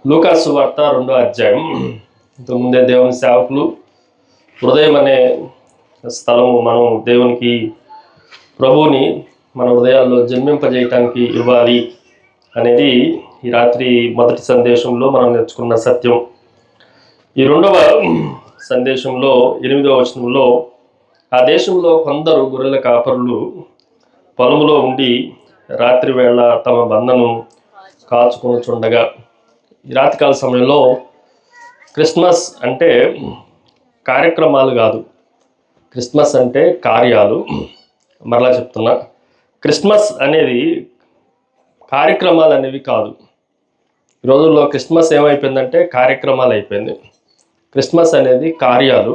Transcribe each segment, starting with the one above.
లూకాసు వార్త 2వ అధ్యాయం. ఇంతకుముందే దేవుని సేవకులు హృదయం అనే స్థలము మనం దేవునికి ప్రభువుని మన హృదయాల్లో జన్మింపజేయటానికి ఇవ్వాలి అనేది ఈ రాత్రి మొదటి సందేశంలో మనం నేర్చుకున్న సత్యం. ఈ 2వ సందేశంలో 8వ వచనంలో ఆ దేశంలో కొందరు గొర్రెల కాపరులు పొలములో ఉండి రాత్రి వేళ తమ బంధను కాచుకొనుచుండగా, ఈ రాత్రికాల సమయంలో క్రిస్మస్ అంటే కార్యక్రమాలు కాదు, క్రిస్మస్ అంటే కార్యాలు. మరలా చెప్తున్నా, క్రిస్మస్ అనేది కార్యక్రమాలు అనేవి కాదు. ఈ రోజుల్లో క్రిస్మస్ ఏమైపోయిందంటే కార్యక్రమాలు అయిపోయింది. క్రిస్మస్ అనేది కార్యాలు.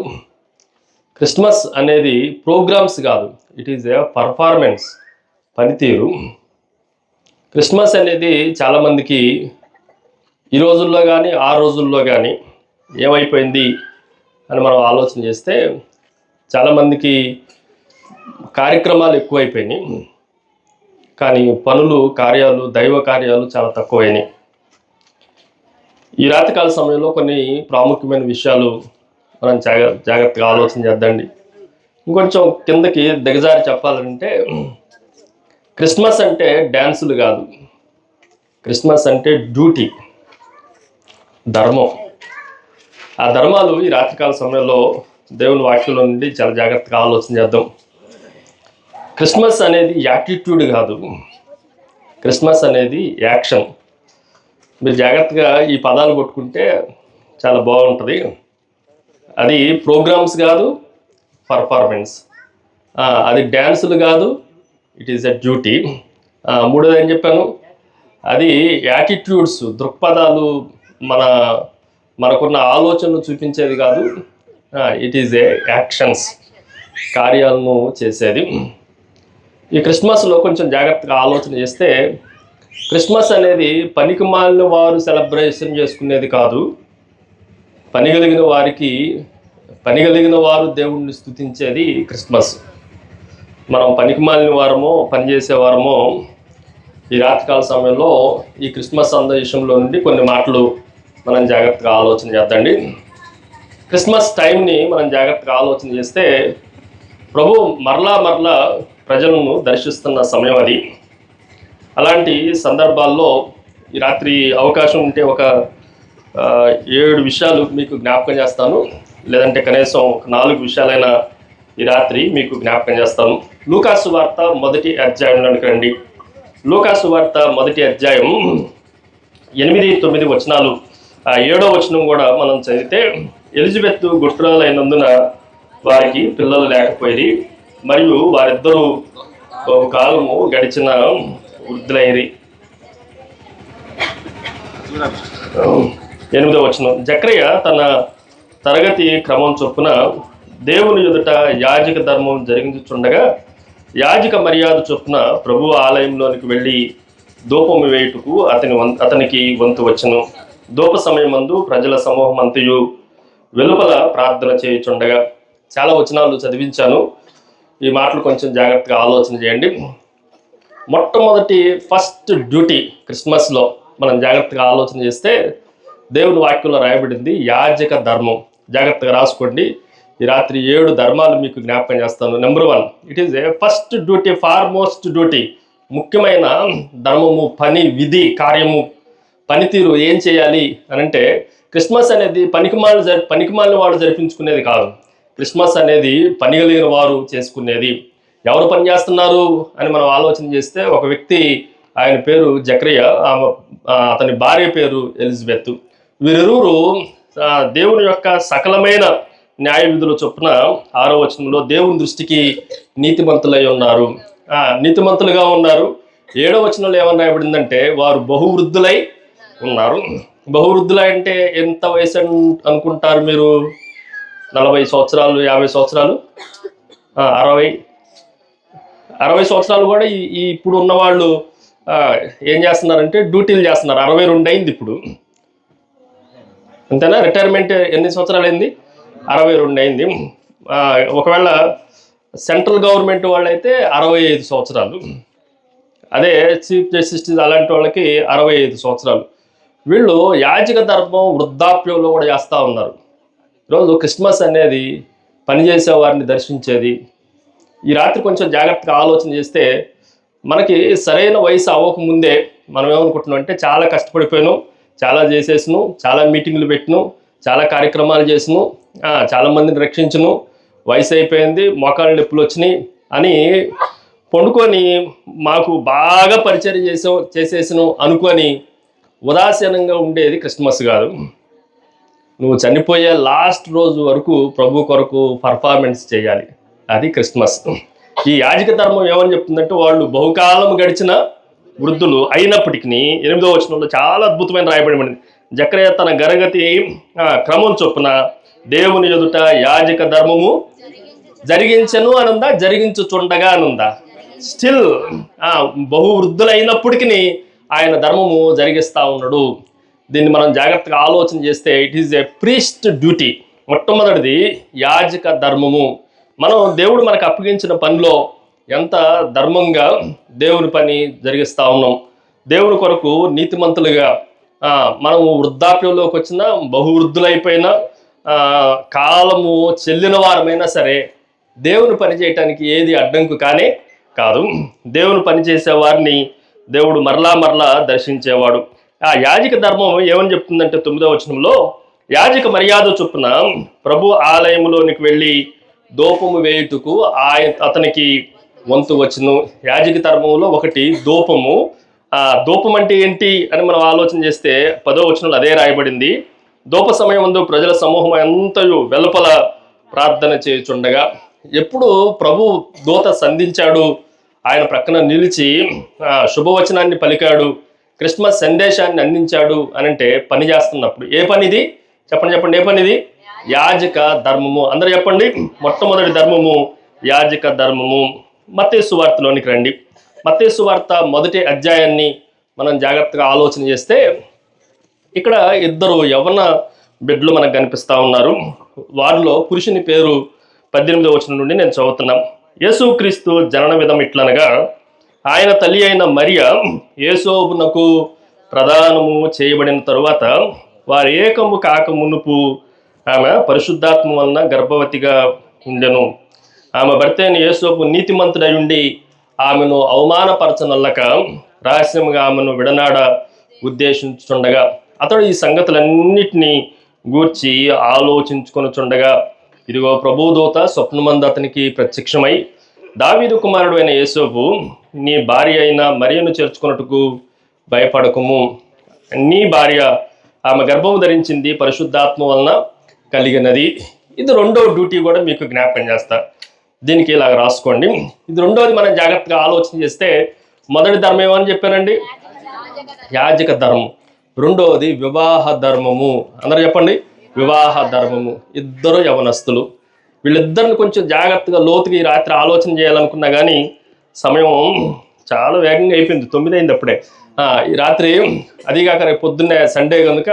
క్రిస్మస్ అనేది ప్రోగ్రామ్స్ కాదు, ఇట్ ఈజ్ ఏ పర్ఫార్మెన్స్, పనితీరు. క్రిస్మస్ అనేది చాలామందికి ఈ రోజుల్లో కానీ ఆ రోజుల్లో కానీ ఏమైపోయింది అని మనం ఆలోచన చేస్తే చాలామందికి కార్యక్రమాలు ఎక్కువైపోయినాయి, కానీ పనులు, కార్యాలు, దైవ కార్యాలు చాలా తక్కువైనాయి. ఈ రాత్రికాల సమయంలో కొన్ని ప్రాముఖ్యమైన విషయాలు మనం జాగ్రత్తగా ఆలోచన చేద్దండి. ఇంకొంచెం కిందకి దిగజారి చెప్పాలంటే, క్రిస్మస్ అంటే డ్యాన్సులు కాదు, క్రిస్మస్ అంటే డ్యూటీ, ధర్మం. ఆ ధర్మాలు ఈ రాత్రికాల సమయంలో దేవుని వాక్యంలో నుండి చాలా జాగ్రత్తగా ఆలోచన చేద్దాం. క్రిస్మస్ అనేది యాటిట్యూడ్ కాదు, క్రిస్మస్ అనేది యాక్షన్. మీరు జాగ్రత్తగా ఈ పదాలు కొట్టుకుంటే చాలా బాగుంటుంది. అది ప్రోగ్రామ్స్ కాదు, పర్ఫార్మెన్స్. అది డ్యాన్సులు కాదు, ఇట్ ఈస్ ఎ డ్యూటీ. మూడోది ఏం చెప్పాను, అది యాటిట్యూడ్స్, దృక్పథాలు, మనకున్న ఆలోచనలు చూపించేది కాదు, ఇట్ ఈజ్ ఏ యాక్షన్స్, కార్యాలను చేసేది. ఈ క్రిస్మస్లో కొంచెం జాగ్రత్తగా ఆలోచన చేస్తే, క్రిస్మస్ అనేది పనికి మాలిన వారు సెలబ్రేషన్ చేసుకునేది కాదు, పని కలిగిన వారు దేవుణ్ణి స్తుతించేది క్రిస్మస్. మనం పనికి మాలిన వారమో, పనిచేసే వారమో ఈ రాత్రికాల సమయంలో ఈ క్రిస్మస్ సందేశంలో నుండి కొన్ని మాటలు మనం జాగ్రత్తగా ఆలోచన చేద్దండి. క్రిస్మస్ టైంని మనం జాగ్రత్తగా ఆలోచన చేస్తే, ప్రభు మరలా ప్రజలను దర్శిస్తున్న సమయం అది. అలాంటి సందర్భాల్లో ఈ రాత్రి అవకాశం ఉంటే ఒక 7 విషయాలు మీకు జ్ఞాపకం చేస్తాను, లేదంటే కనీసం 4 విషయాలైనా ఈ రాత్రి మీకు జ్ఞాపకం చేస్తాను. లూకాసు వార్త 1వ అధ్యాయంలోనికి రండి. లూకాసు వార్త 1వ అధ్యాయం 8-9 వచనాలు. 7వ వచనం కూడా మనం చదివితే, ఎలిజబెత్ గుట్రాలైనందున వారికి పిల్లలు లేకపోయేది, మరియు వారిద్దరూ కాలము గడిచిన వృద్ధులైరి. 8వ వచనం, జకర్యా తన తరగతి క్రమం చొప్పున దేవుని ఎదుట యాజక ధర్మం జరిగించుండగా, యాజక మర్యాద చొప్పున ప్రభు ఆలయంలోనికి వెళ్ళి ధూపము వేయుటకు అతనికి వంతు వచ్చెను. ధూప సమయమందు ప్రజల సమూహం అంతయు వెలుపల ప్రార్థన చేయుచుండగా. చాలా వచనాలు చదివించాను, ఈ మాటలు కొంచెం జాగ్రత్తగా ఆలోచన చేయండి. మొట్టమొదటి ఫస్ట్ డ్యూటీ క్రిస్మస్లో మనం జాగ్రత్తగా ఆలోచన చేస్తే, దేవుని వాక్యంలో రాయబడింది యాజక ధర్మం. జాగ్రత్తగా రాసుకోండి. ఈ రాత్రి 7 ధర్మాలు మీకు జ్ఞాపకం చేస్తాను. Number 1, it is a first duty, foremost duty. ముఖ్యమైన ధర్మము, పని, విధి, కార్యము, పనితీరు. ఏం చేయాలి అని అంటే, క్రిస్మస్ అనేది పనికిమాలిన వాడు జరిపించుకునేది కాదు. క్రిస్మస్ అనేది పని కలిగిన వారు చేసుకునేది. ఎవరు పని చేస్తున్నారు అని మనం ఆలోచన చేస్తే, ఒక వ్యక్తి, ఆయన పేరు జకర్యా, అతని భార్య పేరు ఎలిజబెత్. వీరిరువురు దేవుని యొక్క సకలమైన న్యాయ విధుల చొప్పున 6వ వచనంలో దేవుని దృష్టికి నీతిమంతులై ఉన్నారు, నీతిమంతులుగా ఉన్నారు. 7వ వచనంలో ఏమన్నా రాయబడిందంటే, వారు బహువృద్ధులై ఉన్నారు. బహువృద్ధులై అంటే ఎంత వయసు అనుకుంటారు మీరు? 40 సంవత్సరాలు, 50 సంవత్సరాలు, 60 సంవత్సరాలు కూడా ఇప్పుడు ఉన్నవాళ్ళు ఏం చేస్తున్నారంటే డ్యూటీలు చేస్తున్నారు. 62 అయింది ఇప్పుడు, అంతేనా? రిటైర్మెంట్ ఎన్ని సంవత్సరాలు అయింది? 62 అయింది. ఒకవేళ సెంట్రల్ గవర్నమెంట్ వాళ్ళైతే 65 సంవత్సరాలు, అదే చీఫ్ జస్టిస్ అలాంటి వాళ్ళకి 65 సంవత్సరాలు. వీళ్ళు యాజక ధర్మం వృద్ధాప్యంలో కూడా చేస్తూ ఉన్నారు. ఈరోజు క్రిస్మస్ అనేది పనిచేసే వారిని దర్శించేది. ఈ రాత్రి కొంచెం జాగ్రత్తగా ఆలోచన చేస్తే మనకి సరైన వయసు అవ్వకముందే మనం ఏమనుకుంటున్నాం అంటే చాలా కష్టపడిపోయాను, చాలా చేసేసాను, చాలా మీటింగ్లు పెట్టిను, చాలా కార్యక్రమాలు చేసాను, చాలామందిని రక్షించను, వయసు అయిపోయింది, మోకాళ్ళ నొప్పులు వచ్చినాయి అని పండుకొని మాకు బాగా పరిచయం చేసేసాను అనుకొని ఉదాసీనంగా ఉండేది క్రిస్మస్ కాదు. నువ్వు చనిపోయే లాస్ట్ రోజు వరకు ప్రభు కొరకు పర్ఫార్మెన్స్ చేయాలి, అది క్రిస్మస్. ఈ యాజక ధర్మం ఏమని చెప్తుందంటే వాళ్ళు బహుకాలం గడిచిన వృద్ధులు అయినప్పటికీ 8వ వచనంలో చాలా అద్భుతమైన రాయబడింది. జకర్యా తన గరగతి క్రమం చొప్పున దేవుని ఎదుట యాజక ధర్మము జరిగించను అనుందా, జరిగించుచుండగా అనుందా? స్టిల్ బహు వృద్ధులైనప్పటికీ ఆయన ధర్మము జరిగిస్తూ ఉన్నాడు. దీన్ని మనం జాగ్రత్తగా ఆలోచన చేస్తే it is a priest duty. మొట్టమొదటిది యాజక ధర్మము. మనం దేవుడు మనకు అప్పగించిన పనిలో ఎంత ధర్మంగా దేవుని పని జరిగిస్తూ ఉన్నాం. దేవుని కొరకు నీతిమంతులుగా మనము వృద్ధాప్యంలోకి వచ్చిన బహువృద్ధులైపోయినా కాలము చెల్లిన వారమైనా సరే దేవుని పని చేయటానికి ఏది అడ్డంకు కానే కాదు. దేవుని పని చేసే వారిని దేవుడు మరలా దర్శించేవాడు. ఆ యాజక ధర్మం ఏమని చెప్తుందంటే 9వ వచనంలో యాజక మర్యాద చొప్పున ప్రభు ఆలయంలోనికి వెళ్ళి దూపము వేయుటకు అతనికి వంతు వచ్చును. యాజక ధర్మంలో ఒకటి దూపము. దూపం అంటే ఏంటి అని మనం ఆలోచన చేస్తే 10వ వచనంలో అదే రాయబడింది. దూప సమయం ముందు ప్రజల సమూహం అంతయు వెలుపల ప్రార్థన చేయుచుండగా, ఎప్పుడు ప్రభు దూత సంధించాడు, ఆయన ప్రక్కన నిలిచి శుభవచనాన్ని పలికాడు, క్రిస్మస్ సందేశాన్ని అందించాడు అని అంటే పని చేస్తున్నప్పుడు. ఏ పనిది చెప్పండి, ఏ పనిది? యాజక ధర్మము. అందరూ చెప్పండి. మొట్టమొదటి ధర్మము యాజక ధర్మము. మత్తయి సువార్తలోనికి రండి. మత్తయి సువార్త 1వ అధ్యాయాన్ని మనం జాగ్రత్తగా ఆలోచన చేస్తే ఇక్కడ 2 యవ్వన బిడ్డలు మనకు కనిపిస్తూ ఉన్నారు. వారిలో పురుషుని పేరు 18వ వచనం నుండి నేను చదువుతున్నాం. యేసుక్రీస్తు జనన విధం ఇట్లనగా, ఆయన తల్లి అయిన మరియ యేసోబునకు ప్రదానము చేయబడిన తరువాత వారు ఏకము కాక మునుపు ఆమె పరిశుద్ధాత్మ వలన గర్భవతిగా ఉండెను. ఆమె భర్త అయిన యేసోబు నీతిమంతుడై ఉండి ఆమెను అవమానపరచనొల్లక రహస్యంగా ఆమెను విడనాడ ఉద్దేశించుండగా అతడు ఈ సంగతులన్నిటినీ గూర్చి ఆలోచించుకొనుచుండగా, ఇదిగో ప్రభుదూత స్వప్నమందు అతనికి ప్రత్యక్షమై, దావీదు కుమారుడు అయిన యేసోబు, నీ భార్య అయిన మరియను చేర్చుకున్నట్టుకు భయపడకుము. నీ భార్య ఆమె గర్భము ధరించింది పరిశుద్ధాత్మ వలన కలిగినది. ఇది 2వ డ్యూటీ కూడా మీకు జ్ఞాపకం చేస్తా. దీనికి ఇలాగ రాసుకోండి. ఇది 2వది మనం జాగ్రత్తగా ఆలోచన చేస్తే, మొదటి ధర్మం ఏమని చెప్పానండి? యాజక ధర్మం. 2వది వివాహ ధర్మము. అందరూ చెప్పండి, వివాహ ధర్మము. 2 యవనస్తులు. వీళ్ళిద్దరిని కొంచెం జాగ్రత్తగా లోతుగా ఈ రాత్రి ఆలోచన చేయాలనుకున్నా కానీ సమయం చాలా వేగంగా అయిపోయింది. 9 అయింది అప్పుడే. ఈ రాత్రి అదిగాక రేపు పొద్దున్నే సండే కనుక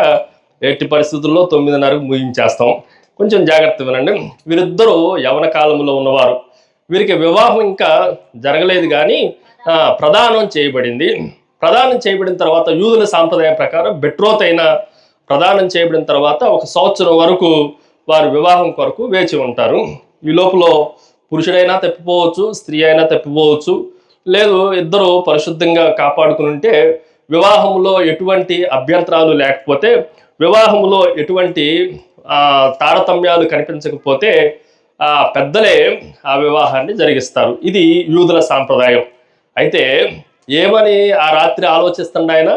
ఎట్టి పరిస్థితుల్లో 9:30కు ముగించేస్తాం. కొంచెం జాగ్రత్త వినండి. వీరిద్దరూ యవన కాలంలో ఉన్నవారు. వీరికి వివాహం ఇంకా జరగలేదు కానీ ప్రదానం చేయబడింది. ప్రదానం చేయబడిన తర్వాత యూదుల సాంప్రదాయం ప్రకారం బెట్రోత్ అయిన ప్రదానం చేయబడిన తర్వాత 1 సంవత్సరం వరకు వారు వివాహం కొరకు వేచి ఉంటారు. ఈ లోపల పురుషుడైనా తప్పిపోవచ్చు, స్త్రీ అయినా తప్పిపోవచ్చు. లేదు, ఇద్దరు పరిశుద్ధంగా కాపాడుకుని ఉంటే, వివాహంలో ఎటువంటి అభ్యంతరాలు లేకపోతే, వివాహంలో ఎటువంటి తారతమ్యాలు కనిపించకపోతే పెద్దలే ఆ వివాహాన్ని జరిగిస్తారు. ఇది యూదుల సాంప్రదాయం. అయితే ఏమని ఆ రాత్రి ఆలోచిస్తుండ ఆయన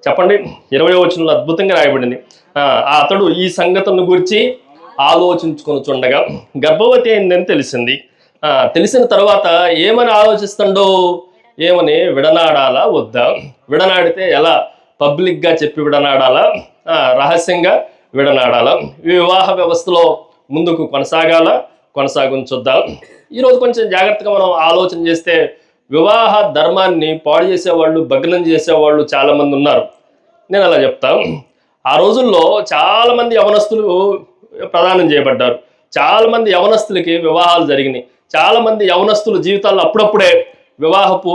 చెప్పండి. 20వ వచనంలో అద్భుతంగా రాయబడింది. అతడు ఈ సంగతులను గురించి ఆలోచించుకొనుచుండగా గర్భవతి అయిందని తెలిసింది. తెలిసిన తర్వాత ఏమని ఆలోచిస్తుండో, ఏమని విడనాడాలా వద్దా, విడనాడితే ఎలా, పబ్లిక్గా చెప్పి విడనాడాలా, రహస్యంగా విడనాడాలా, వివాహ వ్యవస్థలో ముందుకు కొనసాగించుద్దాం. ఈరోజు కొంచెం జాగ్రత్తగా మనం ఆలోచన చేస్తే వివాహ ధర్మాన్ని పాడు చేసేవాళ్ళు, భగ్నం చేసేవాళ్ళు చాలామంది ఉన్నారు. నేను అలా చెప్తాను. ఆ రోజుల్లో చాలామంది యవనస్తులు ప్రదానం చేయబడ్డారు. చాలామంది యవనస్తులకి వివాహాలు జరిగినాయి. చాలామంది యవనస్తుల జీవితాల్లో అప్పుడప్పుడే వివాహపు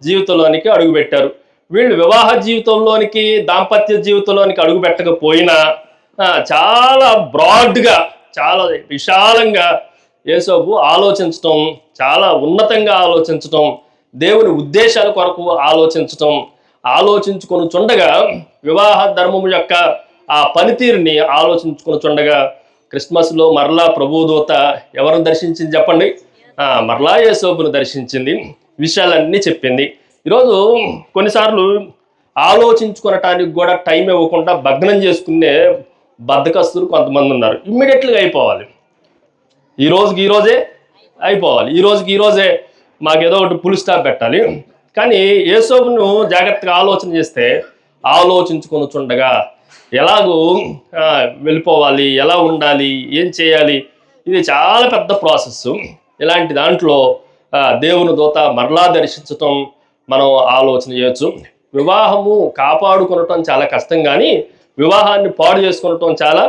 జీవితంలోనికి అడుగుపెట్టారు. వీళ్ళు వివాహ జీవితంలోనికి దాంపత్య జీవితంలోనికి అడుగు పెట్టకపోయినా చాలా బ్రాడ్గా చాలా విశాలంగా యేసోబు ఆలోచించటం, చాలా ఉన్నతంగా ఆలోచించటం, దేవుని ఉద్దేశాల కొరకు ఆలోచించటం, ఆలోచించుకొని చుండగా వివాహ ధర్మం యొక్క ఆ పనితీరుని ఆలోచించుకొని చుండగా క్రిస్మస్లో మరలా ప్రభుదూత ఎవరిని దర్శించింది చెప్పండి? మరలా యేసోబును దర్శించింది, విషయాలన్నీ చెప్పింది. ఈరోజు కొన్నిసార్లు ఆలోచించుకునటానికి కూడా టైం ఇవ్వకుండా భగ్నం చేసుకునే బద్ధకస్తులు కొంతమంది ఉన్నారు. ఇమ్మీడియట్గా అయిపోవాలి, ఈ రోజే అయిపోవాలి, ఈ రోజే మాకేదో ఒకటి ఫుల్ స్టాప్ పెట్టాలి. కానీ యేసోబును జాగ్రత్తగా ఆలోచన చేస్తే ఆలోచించుకొని చుండగా ఎలాగూ వెళ్ళిపోవాలి, ఎలా ఉండాలి, ఏం చేయాలి, ఇది చాలా పెద్ద ప్రాసెస్. ఇలాంటి దాంట్లో దేవుని దూత మరలా దర్శించటం మనం ఆలోచన చేయొచ్చు. వివాహము కాపాడుకొనటం చాలా కష్టం, కానీ వివాహాన్ని పాడు చేసుకునటం చాలా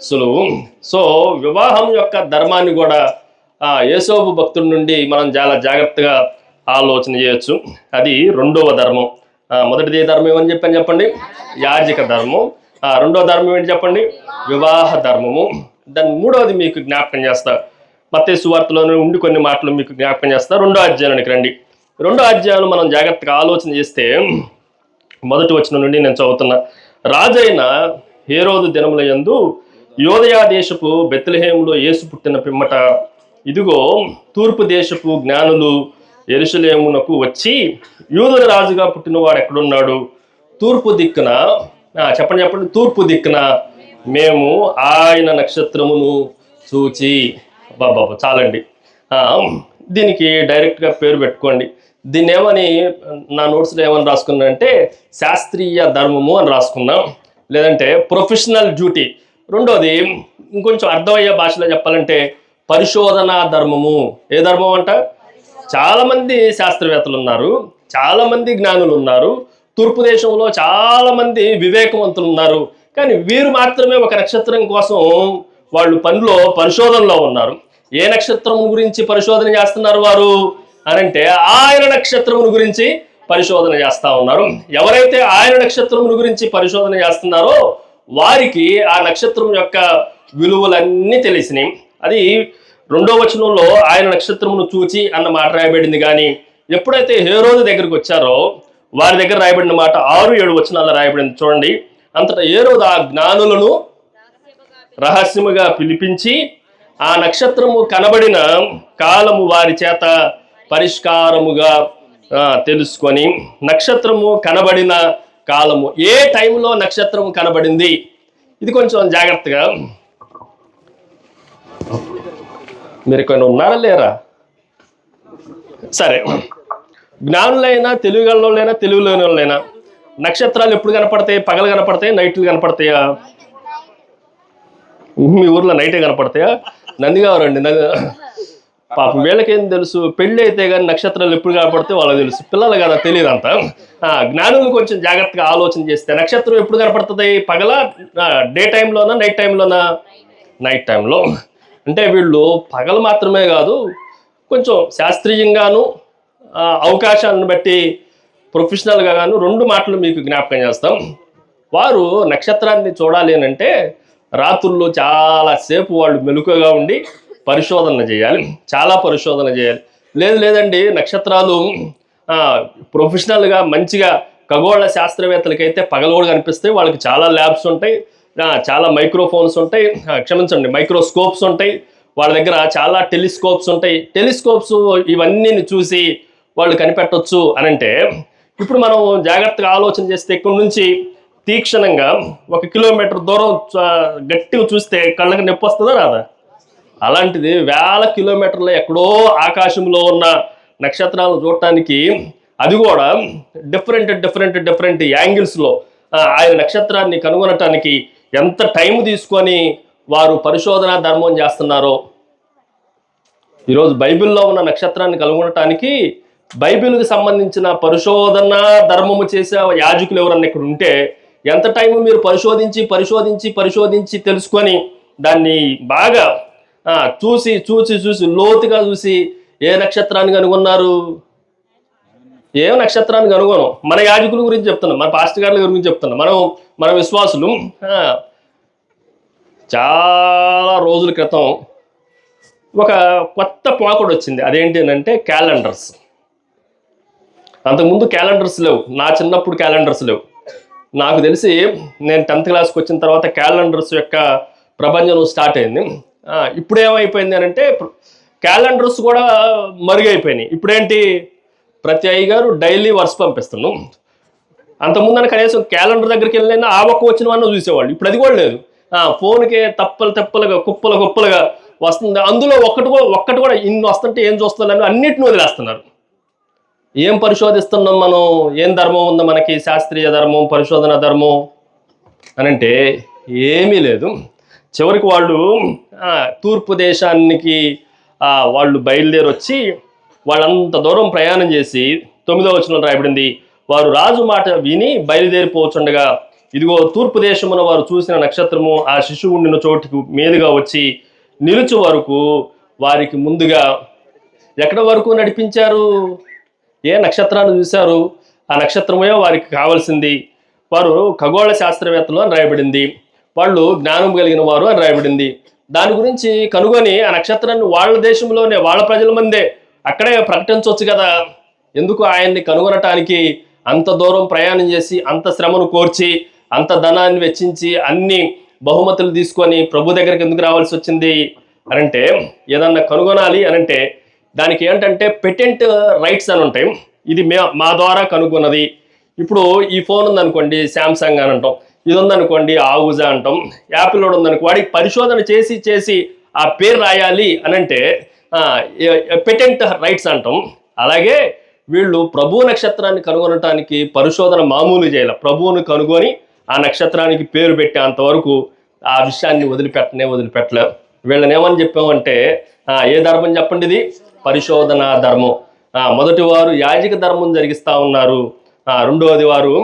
సులువు. సో వివాహం యొక్క ధర్మాన్ని కూడా యేసోబు భక్తుడి నుండి మనం చాలా జాగ్రత్తగా ఆలోచన చేయొచ్చు. అది రెండవ ధర్మం. మొదటిది ధర్మం ఏమని చెప్పండి? యాజక ధర్మం. రెండవ ధర్మం ఏంటి చెప్పండి? వివాహ ధర్మము. దాన్ని మూడవది మీకు జ్ఞాపకం చేస్తా. మత్తయి సువార్తలోనే ఉండి కొన్ని మాటలు మీకు జ్ఞాపకం చేస్తా. 2వ అధ్యాయానికి రండి. 2వ అధ్యాయం మనం జాగ్రత్తగా ఆలోచన చేస్తే మొదటి వచనం నుండి నేను చదువుతున్నా. రాజైన హేరోదు దినముల యందు యోదయా దేశపు బెత్లెహేములో యేసు పుట్టిన పిమ్మట ఇదిగో తూర్పు దేశపు జ్ఞానులు యెరూషలేమునకు వచ్చి యూదుల రాజుగా పుట్టినవాడు ఎక్కడున్నాడు? తూర్పు దిక్కున చెప్పండి, తూర్పు దిక్కున మేము ఆయన నక్షత్రమును చూచి. బాబా చాలండి, దీనికి డైరెక్ట్గా పేరు పెట్టుకోండి. దీన్ని ఏమని నా నోట్స్లో ఏమని రాసుకున్నా అంటే శాస్త్రీయ ధర్మము అని రాసుకున్నాం, లేదంటే ప్రొఫెషనల్ డ్యూటీ. రెండోది ఇంకొంచెం అర్థమయ్యే భాషలో చెప్పాలంటే పరిశోధనా ధర్మము. ఏ ధర్మం అంట? చాలామంది శాస్త్రవేత్తలు ఉన్నారు, చాలామంది జ్ఞానులు ఉన్నారు, తూర్పు దేశంలో చాలామంది వివేకవంతులు ఉన్నారు, కానీ వీరు మాత్రమే ఒక నక్షత్రం కోసం వాళ్ళు పరిశోధనలో ఉన్నారు. ఏ నక్షత్రం గురించి పరిశోధన చేస్తున్నారు వారు అనంటే ఆయన నక్షత్రమును గురించి పరిశోధన చేస్తూ ఉన్నారు. ఎవరైతే ఆయన నక్షత్రమును గురించి పరిశోధన చేస్తున్నారో వారికి ఆ నక్షత్రం యొక్క విలువలన్నీ తెలిసినాయి. అది 2వ వచనంలో ఆయన నక్షత్రమును చూచి అన్న మాట రాయబడింది. కానీ ఎప్పుడైతే హేరోదు దగ్గరికి వచ్చారో వారి దగ్గర రాయబడిన మాట 6-7 వచనాల్లో రాయబడింది. చూడండి. అంతటా హేరోదు ఆ జ్ఞానులను రహస్యముగా పిలిపించి ఆ నక్షత్రము కనబడిన కాలము వారి చేత పరిష్కారముగా తెలుసుకొని, నక్షత్రము కనబడిన కాలము, ఏ టైంలో నక్షత్రము కనబడింది, ఇది కొంచెం జాగ్రత్తగా. మీరు కొన్ని ఉన్నారా లేరా? సరే, జ్ఞానులైనా తెలివిగలైనా తెలివిలేని వాళ్ళైనా నక్షత్రాలు ఎప్పుడు కనపడతాయి? పగలు కనపడతాయి, నైట్లు కనపడతాయా? మీ ఊర్లో నైటే కనపడతాయా? నందిగావరండి, పాపం వీళ్ళకేం తెలుసు? పెళ్ళి అయితే కానీ నక్షత్రాలు ఎప్పుడు కనపడితే వాళ్ళకి తెలుసు, పిల్లలు కదా తెలియదు అంతా. జ్ఞానులు కొంచెం జాగ్రత్తగా ఆలోచన చేస్తే నక్షత్రం ఎప్పుడు కనపడుతుంది? పగల, డే టైంలోనా, నైట్ టైంలోనా? నైట్ టైంలో. అంటే వీళ్ళు పగలు మాత్రమే కాదు, కొంచెం శాస్త్రీయంగాను అవకాశాలను బట్టి ప్రొఫెషనల్గా గాను 2 మాటలు మీకు జ్ఞాపకం చేస్తాం. వారు నక్షత్రాన్ని చూడాలి అని అంటే రాత్రుల్లో చాలాసేపు వాళ్ళు మెలకుగా ఉండి పరిశోధన చేయాలి, చాలా పరిశోధన చేయాలి. లేదండి నక్షత్రాలు ప్రొఫెషనల్గా మంచిగా ఖగోళ శాస్త్రవేత్తలకైతే పగలు కూడా కనిపిస్తాయి. వాళ్ళకి చాలా ల్యాబ్స్ ఉంటాయి, చాలా మైక్రోఫోన్స్ ఉంటాయి, మైక్రోస్కోప్స్ ఉంటాయి, వాళ్ళ దగ్గర చాలా టెలిస్కోప్స్ ఉంటాయి. టెలిస్కోప్స్ ఇవన్నీ చూసి వాళ్ళు కనిపెట్టవచ్చు అని అంటే, ఇప్పుడు మనం జాగ్రత్తగా ఆలోచన చేస్తే ఇక్కడి నుంచి తీక్షణంగా 1 కిలోమీటర్ దూరం గట్టిగా చూస్తే కళ్ళకి నొప్పి వస్తుందా రాదా? అలాంటిది వేల కిలోమీటర్ల ఎక్కడో ఆకాశంలో ఉన్న నక్షత్రాలను చూడటానికి, అది కూడా డిఫరెంట్ యాంగిల్స్లో ఆయన నక్షత్రాన్ని కనుగొనటానికి ఎంత టైం తీసుకొని వారు పరిశోధన ధర్మం చేస్తున్నారో. ఈరోజు బైబిల్లో ఉన్న నక్షత్రాన్ని కనుగొనటానికి బైబిల్కి సంబంధించిన పరిశోధన ధర్మము చేసే యాజకులు ఎవరన్నా ఇక్కడ ఉంటే ఎంత టైం మీరు పరిశోధించి తెలుసుకొని దాన్ని బాగా చూసి లోతుగా చూసి ఏ నక్షత్రాన్ని కనుగొన్నారు? ఏం నక్షత్రాన్ని కనుగొనం. మన యాజకుల గురించి చెప్తున్నాం, మన పాస్టర్ గారుల గురించి చెప్తున్నాం, మన విశ్వాసులు. చాలా రోజుల క్రితం ఒక కొత్త పోకడు వచ్చింది. అదేంటి అంటే క్యాలెండర్స్. అంతకుముందు క్యాలెండర్స్ లేవు, నా చిన్నప్పుడు క్యాలెండర్స్ లేవు. నాకు తెలిసి నేను 10th క్లాస్కి వచ్చిన తర్వాత క్యాలెండర్స్ యొక్క ప్రపంచం స్టార్ట్ అయింది. ఇప్పుడు ఏమైపోయింది అని అంటే క్యాలెండర్స్ కూడా మరుగైపోయినాయి. ఇప్పుడేంటి, ప్రతి అయ్యగారు డైలీ వర్స్ పంపిస్తున్నాం. అంతకుముందు కనీసం క్యాలెండర్ దగ్గరికి వెళ్ళినా ఆ ఒక్క వచ్చిన వాడిని చూసేవాళ్ళు. ఇప్పుడు అది కూడా లేదు. ఫోన్కే తెప్పలుగా కుప్పలుగా వస్తుంది. అందులో ఒక్కటి కూడా ఇన్ని వస్తుంటే ఏం చూస్తున్నారు, అన్నిటిని వదిలేస్తున్నారు. ఏం పరిశోధిస్తున్నాం మనం? ఏం ధర్మం ఉందో మనకి? శాస్త్రీయ ధర్మం, పరిశోధన ధర్మం అని అంటే ఏమీ లేదు. చివరికి వాళ్ళు తూర్పు దేశానికి వాళ్ళు బయలుదేరి వచ్చి వాళ్ళంత దూరం ప్రయాణం చేసి 9వ వచనంలో రాయబడింది, వారు రాజు మాట విని బయలుదేరిపోతుండగా ఇదిగో తూర్పు దేశమున వారు చూసిన నక్షత్రము ఆ శిశువు ఉండిన చోటుకు మీదుగా వచ్చి నిలుచు వరకు వారికి ముందుగా ఎక్కడ వరకు నడిపించారు? ఏ నక్షత్రాన్ని చూశారు? ఆ నక్షత్రమే వారికి కావాల్సింది. వారు ఖగోళ శాస్త్రవేత్తలు అని రాయబడింది, వాళ్ళు జ్ఞానం కలిగిన వారు అని రాయబడింది. దాని గురించి కనుగొని ఆ నక్షత్రాన్ని వాళ్ళ దేశంలోనే, వాళ్ళ ప్రజల మందే అక్కడే ప్రకటించవచ్చు కదా. ఎందుకు ఆయన్ని కనుగొనటానికి అంత దూరం ప్రయాణం చేసి, అంత శ్రమను కోర్చి, అంత ధనాన్ని వెచ్చించి, అన్ని బహుమతులు తీసుకొని ప్రభు దగ్గరికి ఎందుకు రావాల్సి వచ్చింది అనంటే, ఏదన్నా కనుగొనాలి అనంటే దానికి ఏంటంటే పెటెంట్ రైట్స్ అని ఉంటాయి. ఇది మా ద్వారా కనుగొన్నది. ఇప్పుడు ఈ ఫోన్ ఉందనుకోండి, శాంసంగ్ అని అంటాం. ఇది ఉందనుకోండి, ఆవుజా అంటాం. యాపిల్ ఉందనుకో, వాడికి పరిశోధన చేసి ఆ పేరు రాయాలి అనంటే పెటెంట్ రైట్స్ అంటాం. అలాగే వీళ్ళు ప్రభు నక్షత్రాన్ని కనుగొనటానికి పరిశోధన మామూలు చేయాలి. ప్రభువుని కనుగొని ఆ నక్షత్రానికి పేరు పెట్టేంతవరకు ఆ విషయాన్ని వదిలిపెట్టలే. వీళ్ళని ఏమని చెప్పామంటే, ఏ ధర్మం చెప్పండి? ఇది పరిశోధన ధర్మం. మొదటి వారు యాజక ధర్మం జరిగిస్తూ ఉన్నారు. రెండవది వారు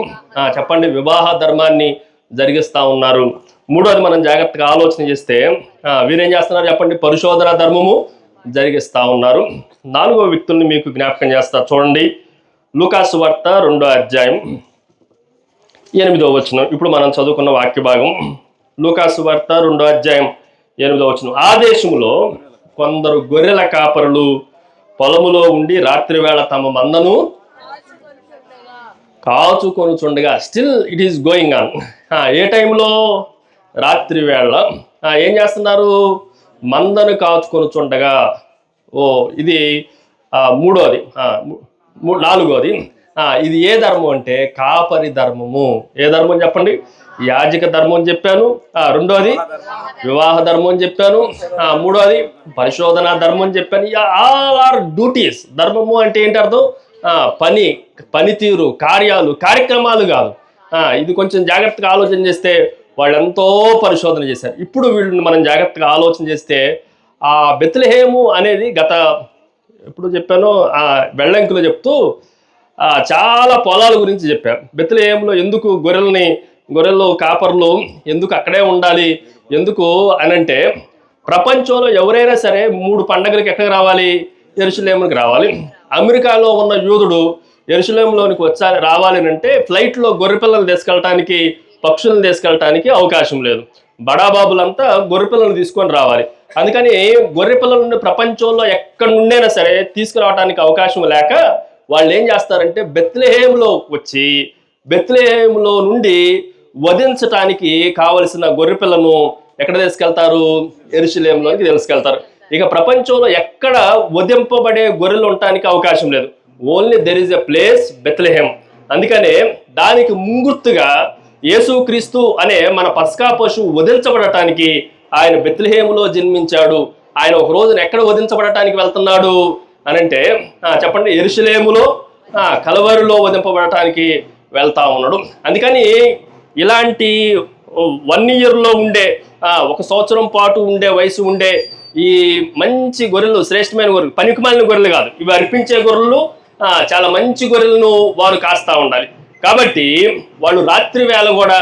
చెప్పండి వివాహ ధర్మాన్ని జరిగిస్తూ ఉన్నారు. మూడవది మనం జాగ్రత్తగా ఆలోచన చేస్తే వీరేం చేస్తున్నారు చెప్పండి? పరిశోధన ధర్మము జరిగిస్తూ ఉన్నారు. 4వ వ్యక్తుల్ని మీకు జ్ఞాపకం చేస్తా, చూడండి. లూకాసు వార్త 2వ అధ్యాయం 8వ వచనం. ఇప్పుడు మనం చదువుకున్న వాక్య భాగం లూకాసు వార్త 2వ అధ్యాయం 8వ వచనం. ఆ దేశంలో కొందరు గొర్రెల కాపరులు పొలములో ఉండి రాత్రి వేళ తమ మందను కాచుకొనుచుండగా, still it is going on. ఏ టైంలో? రాత్రి వేళ. ఏం చేస్తున్నారు? మందను కాచుకొనుచుండగా. ఇది 3వది. 4వది. ఇది ఏ ధర్మం అంటే కాపరి ధర్మము. ఏ ధర్మం చెప్పండి? యాజక ధర్మం అని చెప్పాను. 2వది వివాహ ధర్మం అని చెప్పాను. 3వది పరిశోధన ధర్మం అని చెప్పాను. All are duties. ధర్మము అంటే ఏంటి అర్థం? పనితీరు, కార్యక్రమాలు కాదు. ఇది కొంచెం జాగ్రత్తగా ఆలోచన చేస్తే వాళ్ళు ఎంతో పరిశోధన చేశారు. ఇప్పుడు వీళ్ళని మనం జాగ్రత్తగా ఆలోచన చేస్తే ఆ బెత్లెహేము అనేది ఎప్పుడు చెప్పాను, వెల్లంకిలో చెప్తూ చాలా పొలాల గురించి చెప్పారు. బెత్లెహేములో ఎందుకు గొర్రెలు కాపర్లు ఎందుకు అక్కడే ఉండాలి, ఎందుకు అనంటే ప్రపంచంలో ఎవరైనా సరే 3 పండగలకి ఎక్కడికి రావాలి? యెరూషలేముకి రావాలి. అమెరికాలో ఉన్న యూదుడు యెరూషలేములోనికి రావాలి అంటే ఫ్లైట్లో గొర్రెపిల్లలు తీసుకెళ్ళటానికి, పక్షులను తీసుకెళ్ళటానికి అవకాశం లేదు. బడాబాబులంతా గొర్రెపిల్లలను తీసుకొని రావాలి. అందుకని గొర్రెపిల్లలను ప్రపంచంలో ఎక్కడి నుండైనా సరే తీసుకురావడానికి అవకాశం లేక వాళ్ళు ఏం చేస్తారంటే బెత్లెహేములో వచ్చి బెత్లెహేములో నుండి వధించటానికి కావలసిన గొర్రెపిల్లను ఎక్కడ తీసుకెళ్తారు? యెరూషలేములోనికి తీసుకెళ్తారు. ఇక ప్రపంచంలో ఎక్కడ వధింపబడే గొర్రెలు ఉండటానికి అవకాశం లేదు. Only there is a place Bethlehem. అందుకనే దానికి ముంగుర్తుగా యేసుక్రీస్తు అనే మన పస్కా పశువు వధించబడటానికి ఆయన బెత్లెహేములో జన్మించాడు. ఆయన ఒక రోజున ఎక్కడ వధించబడటానికి వెళ్తున్నాడు అనంటే చెప్పండి, యెరూషలేములో కలవరిలో వధింపబడటానికి వెళ్తా ఉన్నాడు. అందుకని ఇలాంటి 1 ఇయర్లో ఉండే 1 సంవత్సరం పాటు ఉండే వయసు ఉండే ఈ మంచి గొర్రెలు, శ్రేష్టమైన గొర్రెలు, పనికిమాలిన గొర్రెలు కాదు, ఇవి అర్పించే గొర్రెలు, చాలా మంచి గొర్రెలను వారు కాస్తా ఉండాలి. కాబట్టి వాళ్ళు రాత్రి వేళ కూడా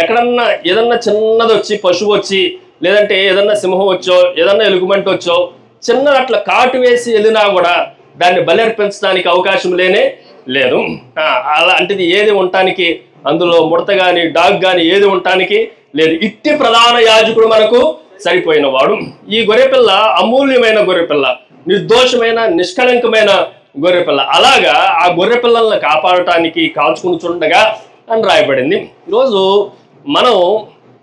ఎక్కడన్నా ఏదన్నా చిన్నది వచ్చి, పశువు వచ్చి, లేదంటే ఏదన్నా సింహం వచ్చో, ఏదన్నా ఎలుగుబంటి వచ్చో చిన్న అట్లా కాటు వేసి వెళ్ళినా కూడా దాన్ని బలి అర్పించడానికి అవకాశం లేనే లేదు. అలాంటిది ఏది ఉండటానికి అందులో ముడత కానీ డాగ్ కానీ ఏది ఉండటానికి లేదు. ఇట్టి ప్రధాన యాజకుడు మనకు సరిపోయిన వాడు. ఈ గొర్రెపిల్ల అమూల్యమైన గొర్రెపిల్ల, నిర్దోషమైన నిష్కళంకమైన గొర్రెపిల్ల. అలాగా ఆ గొర్రెపిల్లలను కాపాడటానికి కాల్చుకుని చుండగా అని రాయబడింది. ఈరోజు మనం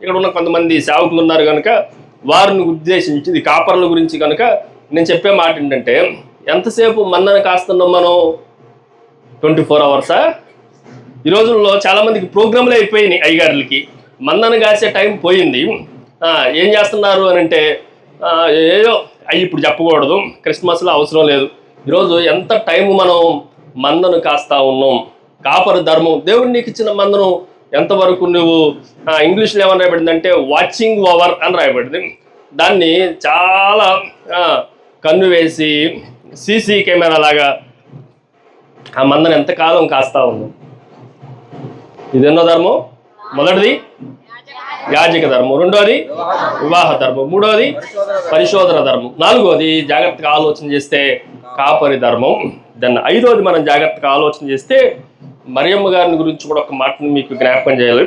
ఇక్కడ ఉన్న కొంతమంది సేవకులు ఉన్నారు కనుక వారిని ఉద్దేశించి ఇది కాపర్ల గురించి కనుక నేను చెప్పే మాట ఏంటంటే, ఎంతసేపు మన్నను కాస్తున్నాం మనం? 24 అవర్సా? ఈ రోజుల్లో చాలామందికి ప్రోగ్రాంలు అయిపోయినాయి. అయ్యగారులకి మన్నను కాసే టైం పోయింది. ఏం చేస్తున్నారు అని అంటే ఏదో అవి ఇప్పుడు చెప్పకూడదు, క్రిస్మస్లో అవసరం లేదు. ఈరోజు ఎంత టైం మనం మందను కాస్తా ఉన్నాం. కాపరు ధర్మం, దేవుడు నీకు ఇచ్చిన మందను ఎంతవరకు నువ్వు, ఇంగ్లీష్లో ఏమని రాయబడిందంటే వాచింగ్ ఓవర్ అని రాయబడింది. దాన్ని చాలా కన్ను వేసి సీసీ కెమెరా లాగా ఆ మందను ఎంతకాలం కాస్తా ఉన్నాం. ఇది ఎన్నో ధర్మం? మొదటిది యాజక ధర్మం, రెండోది వివాహ ధర్మం, మూడోది పరిశోధన ధర్మం, నాలుగోది జాగ్రత్తగా ఆలోచన చేస్తే కాపరి ధర్మం. దాన్ని ఐదోది మనం జాగ్రత్తగా ఆలోచన చేస్తే మరియమ్మ గారిని గురించి కూడా ఒక మాటను మీకు జ్ఞాపకం చేయాలి.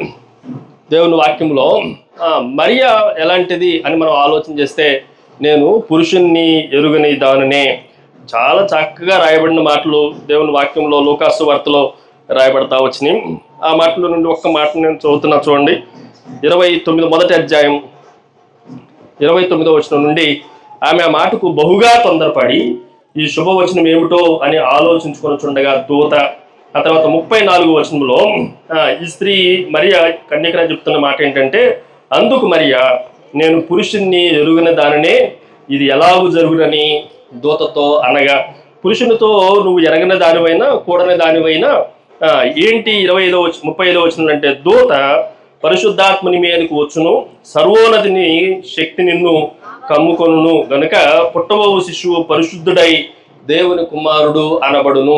దేవుని వాక్యంలో మరియా ఎలాంటిది అని మనం ఆలోచన చేస్తే, నేను పురుషుణ్ణి ఎరుగని దానినే, చాలా చక్కగా రాయబడిన మాటలు దేవుని వాక్యంలో లూకాసు వార్తలో రాయబడతా వచ్చినాయి. ఆ మాటల నుండి ఒక్క మాట నేను చదువుతున్నా చూడండి. 29 మొదటి అధ్యాయం 29వ వచనం నుండి, ఆమె ఆ మాటకు బహుగా తొందరపడి ఈ శుభవచనం ఏమిటో అని ఆలోచించుకొని చుండగా దూత, ఆ తర్వాత 34వ వచనంలో ఈ స్త్రీ మరియా కన్యకన చెప్తున్న మాట ఏంటంటే, అందుకు మరియా నేను పురుషుణ్ణి ఎరుగిన దానినే ఇది ఎలాగూ జరుగునని దూతతో అనగా, పురుషునితో నువ్వు ఎరగని దానివైనా కూడని దానివైనా ఏంటి 35వ వచనం అంటే, దూత పరిశుద్ధాత్మని మీదకు వచ్చును, సర్వోన్నతిని శక్తి నిన్ను కమ్ముకొనును గనుక పుట్టబోవు శిశువు పరిశుద్ధుడై దేవుని కుమారుడు అనబడును.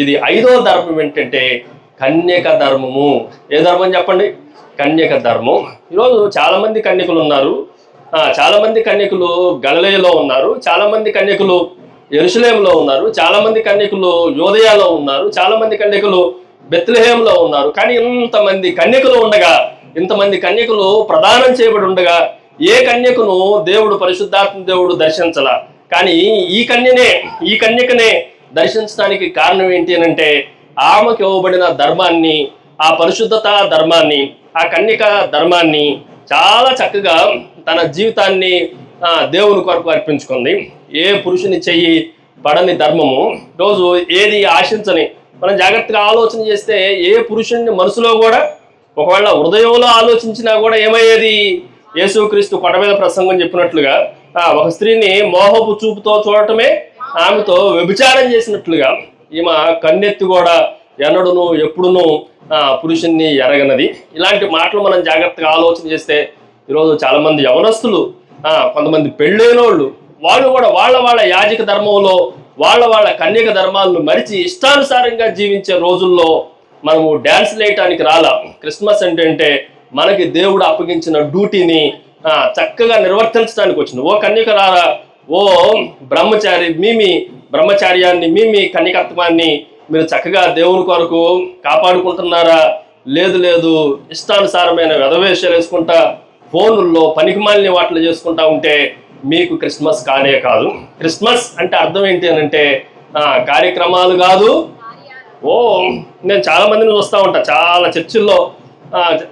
ఇది 5వ ధర్మం ఏంటంటే కన్యక ధర్మము. ఏ ధర్మం చెప్పండి? కన్యక ధర్మం. ఈరోజు చాలామంది కన్యకులు ఉన్నారు. చాలామంది కన్యకులు గలిలయలో ఉన్నారు, చాలామంది కన్యకులు యెరూషలేములో ఉన్నారు, చాలామంది కన్యకులు యోదయాలో ఉన్నారు, చాలామంది కన్యకులు బెత్లెహేంలో ఉన్నారు. కానీ ఇంతమంది కన్యకులు ఉండగా, ఇంతమంది కన్యకులు ప్రదానం చేయబడి ఉండగా ఏ కన్యకును దేవుడు పరిశుద్ధాత్మ దేవుడు దర్శించాల. కానీ ఈ కన్యకనే దర్శించడానికి కారణం ఏంటి అని అంటే, ఆమెకు ఇవ్వబడిన ధర్మాన్ని, ఆ పరిశుద్ధత ధర్మాన్ని, ఆ కన్యక ధర్మాన్ని చాలా చక్కగా తన జీవితాన్ని దేవుని కొరకు అర్పించుకుంది. ఏ పురుషుని చెయ్యి పడని ధర్మము. రోజు ఏది ఆశించని మనం జాగ్రత్తగా ఆలోచన చేస్తే, ఏ పురుషుని మనసులో కూడా ఒకవేళ హృదయంలో ఆలోచించినా కూడా ఏమయ్యేది? యేసుక్రీస్తు కొండ మీద ప్రసంగం చెప్పినట్లుగా ఒక స్త్రీని మోహపు చూపుతో చూడటమే ఆమెతో వ్యభిచారం చేసినట్లుగా ఈమె కన్నెత్తి కూడా ఎన్నడును ఎప్పుడును పురుషుణ్ణి ఎరగనది. ఇలాంటి మాటలు మనం జాగ్రత్తగా ఆలోచన చేస్తే ఈరోజు చాలామంది యవనస్తులు, కొంతమంది పెళ్ళైనోళ్ళు, వాళ్ళు కూడా వాళ్ళ యాజక ధర్మంలో వాళ్ళ కన్యక ధర్మాలను మరిచి ఇష్టానుసారంగా జీవించే రోజుల్లో మనము డ్యాన్స్ వేయటానికి రాలా. క్రిస్మస్ అంటే మనకి దేవుడు అప్పగించిన డ్యూటీని చక్కగా నిర్వర్తించడానికి వచ్చింది. ఓ కన్యకలారా, ఓ బ్రహ్మచారి, మీ బ్రహ్మచార్యాన్ని, మీ కన్యకత్వాన్ని మీరు చక్కగా దేవుని కొరకు కాపాడుకుంటున్నారా? లేదు, ఇష్టానుసారమైన వెధవేషాలు వేసుకుంటా ఫోనుల్లో పనికిమాలిన వాటిలో చేసుకుంటా ఉంటే మీకు క్రిస్మస్ కానే కాదు. క్రిస్మస్ అంటే అర్థం ఏంటి అని అంటే కార్యక్రమాలు కాదు. నేను చాలా మందిని చూస్తూ ఉంటా, చాలా చర్చిల్లో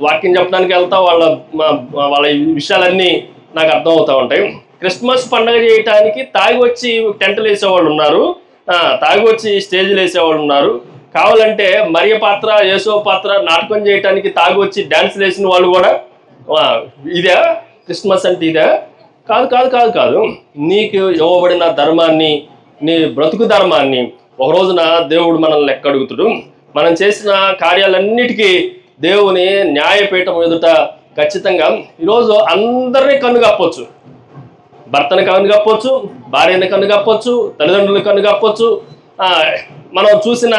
వాక్యం చెప్పడానికి వెళ్తా, వాళ్ళ విషయాలన్నీ నాకు అర్థం అవుతూ ఉంటాయి. క్రిస్మస్ పండుగ చేయటానికి తాగి వచ్చి టెంట్లు వేసేవాళ్ళు ఉన్నారు, తాగి వచ్చి స్టేజ్లు వేసేవాళ్ళు ఉన్నారు. కావాలంటే మరియ పాత్ర, యేసో పాత్ర నాటకం చేయటానికి తాగి వచ్చి డ్యాన్స్లు వేసిన వాళ్ళు కూడా. ఇదే క్రిస్మస్ అంటే? ఇదే కాదు. నీకు ఇవ్వబడిన ధర్మాన్ని, నీ బ్రతుకు ధర్మాన్ని ఒక రోజున దేవుడు మనల్ని లెక్క అడుగుతాడు. మనం చేసిన కార్యాలన్నిటికీ దేవుని న్యాయపీఠం ఎదుట ఖచ్చితంగా ఈరోజు అందరినీ కన్నుగప్పొచ్చు. భర్తను కన్నుగప్పొచ్చు, భార్యను కన్నుగప్పొచ్చు, తల్లిదండ్రులను కన్నుగప్పొచ్చు. మనం చూసిన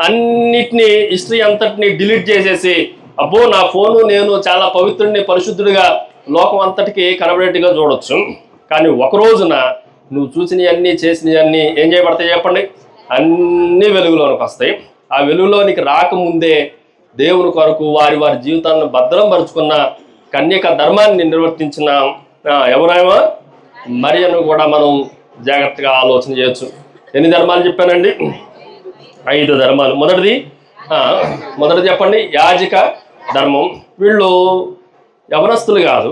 అన్నిటినీ, హిస్టరీ అంతటిని డిలీట్ చేసేసి, అబ్బో నా ఫోను నేను చాలా పవిత్రుడిని, పరిశుద్ధుడిగా లోకం అంతటికి కనబడేట్టుగా చూడొచ్చు. కానీ ఒక రోజున నువ్వు చూసినవన్నీ, చేసినవన్నీ ఏం చేయబడతాయి చెప్పండి? అన్నీ వెలుగులోనికి వస్తాయి. ఆ వెలుగులోనికి రాకముందే దేవుని కొరకు వారి వారి జీవితాలను భద్రం పరుచుకున్న కన్యక ధర్మాన్ని నిర్వర్తించిన ఎవరైనా మరియను కూడా మనం జాగ్రత్తగా ఆలోచన చేయొచ్చు. ఎన్ని ధర్మాలు చెప్పానండి? 5 ధర్మాలు. మొదటిది చెప్పండి, యాజక ధర్మం. వీళ్ళు యవనస్తులు కాదు,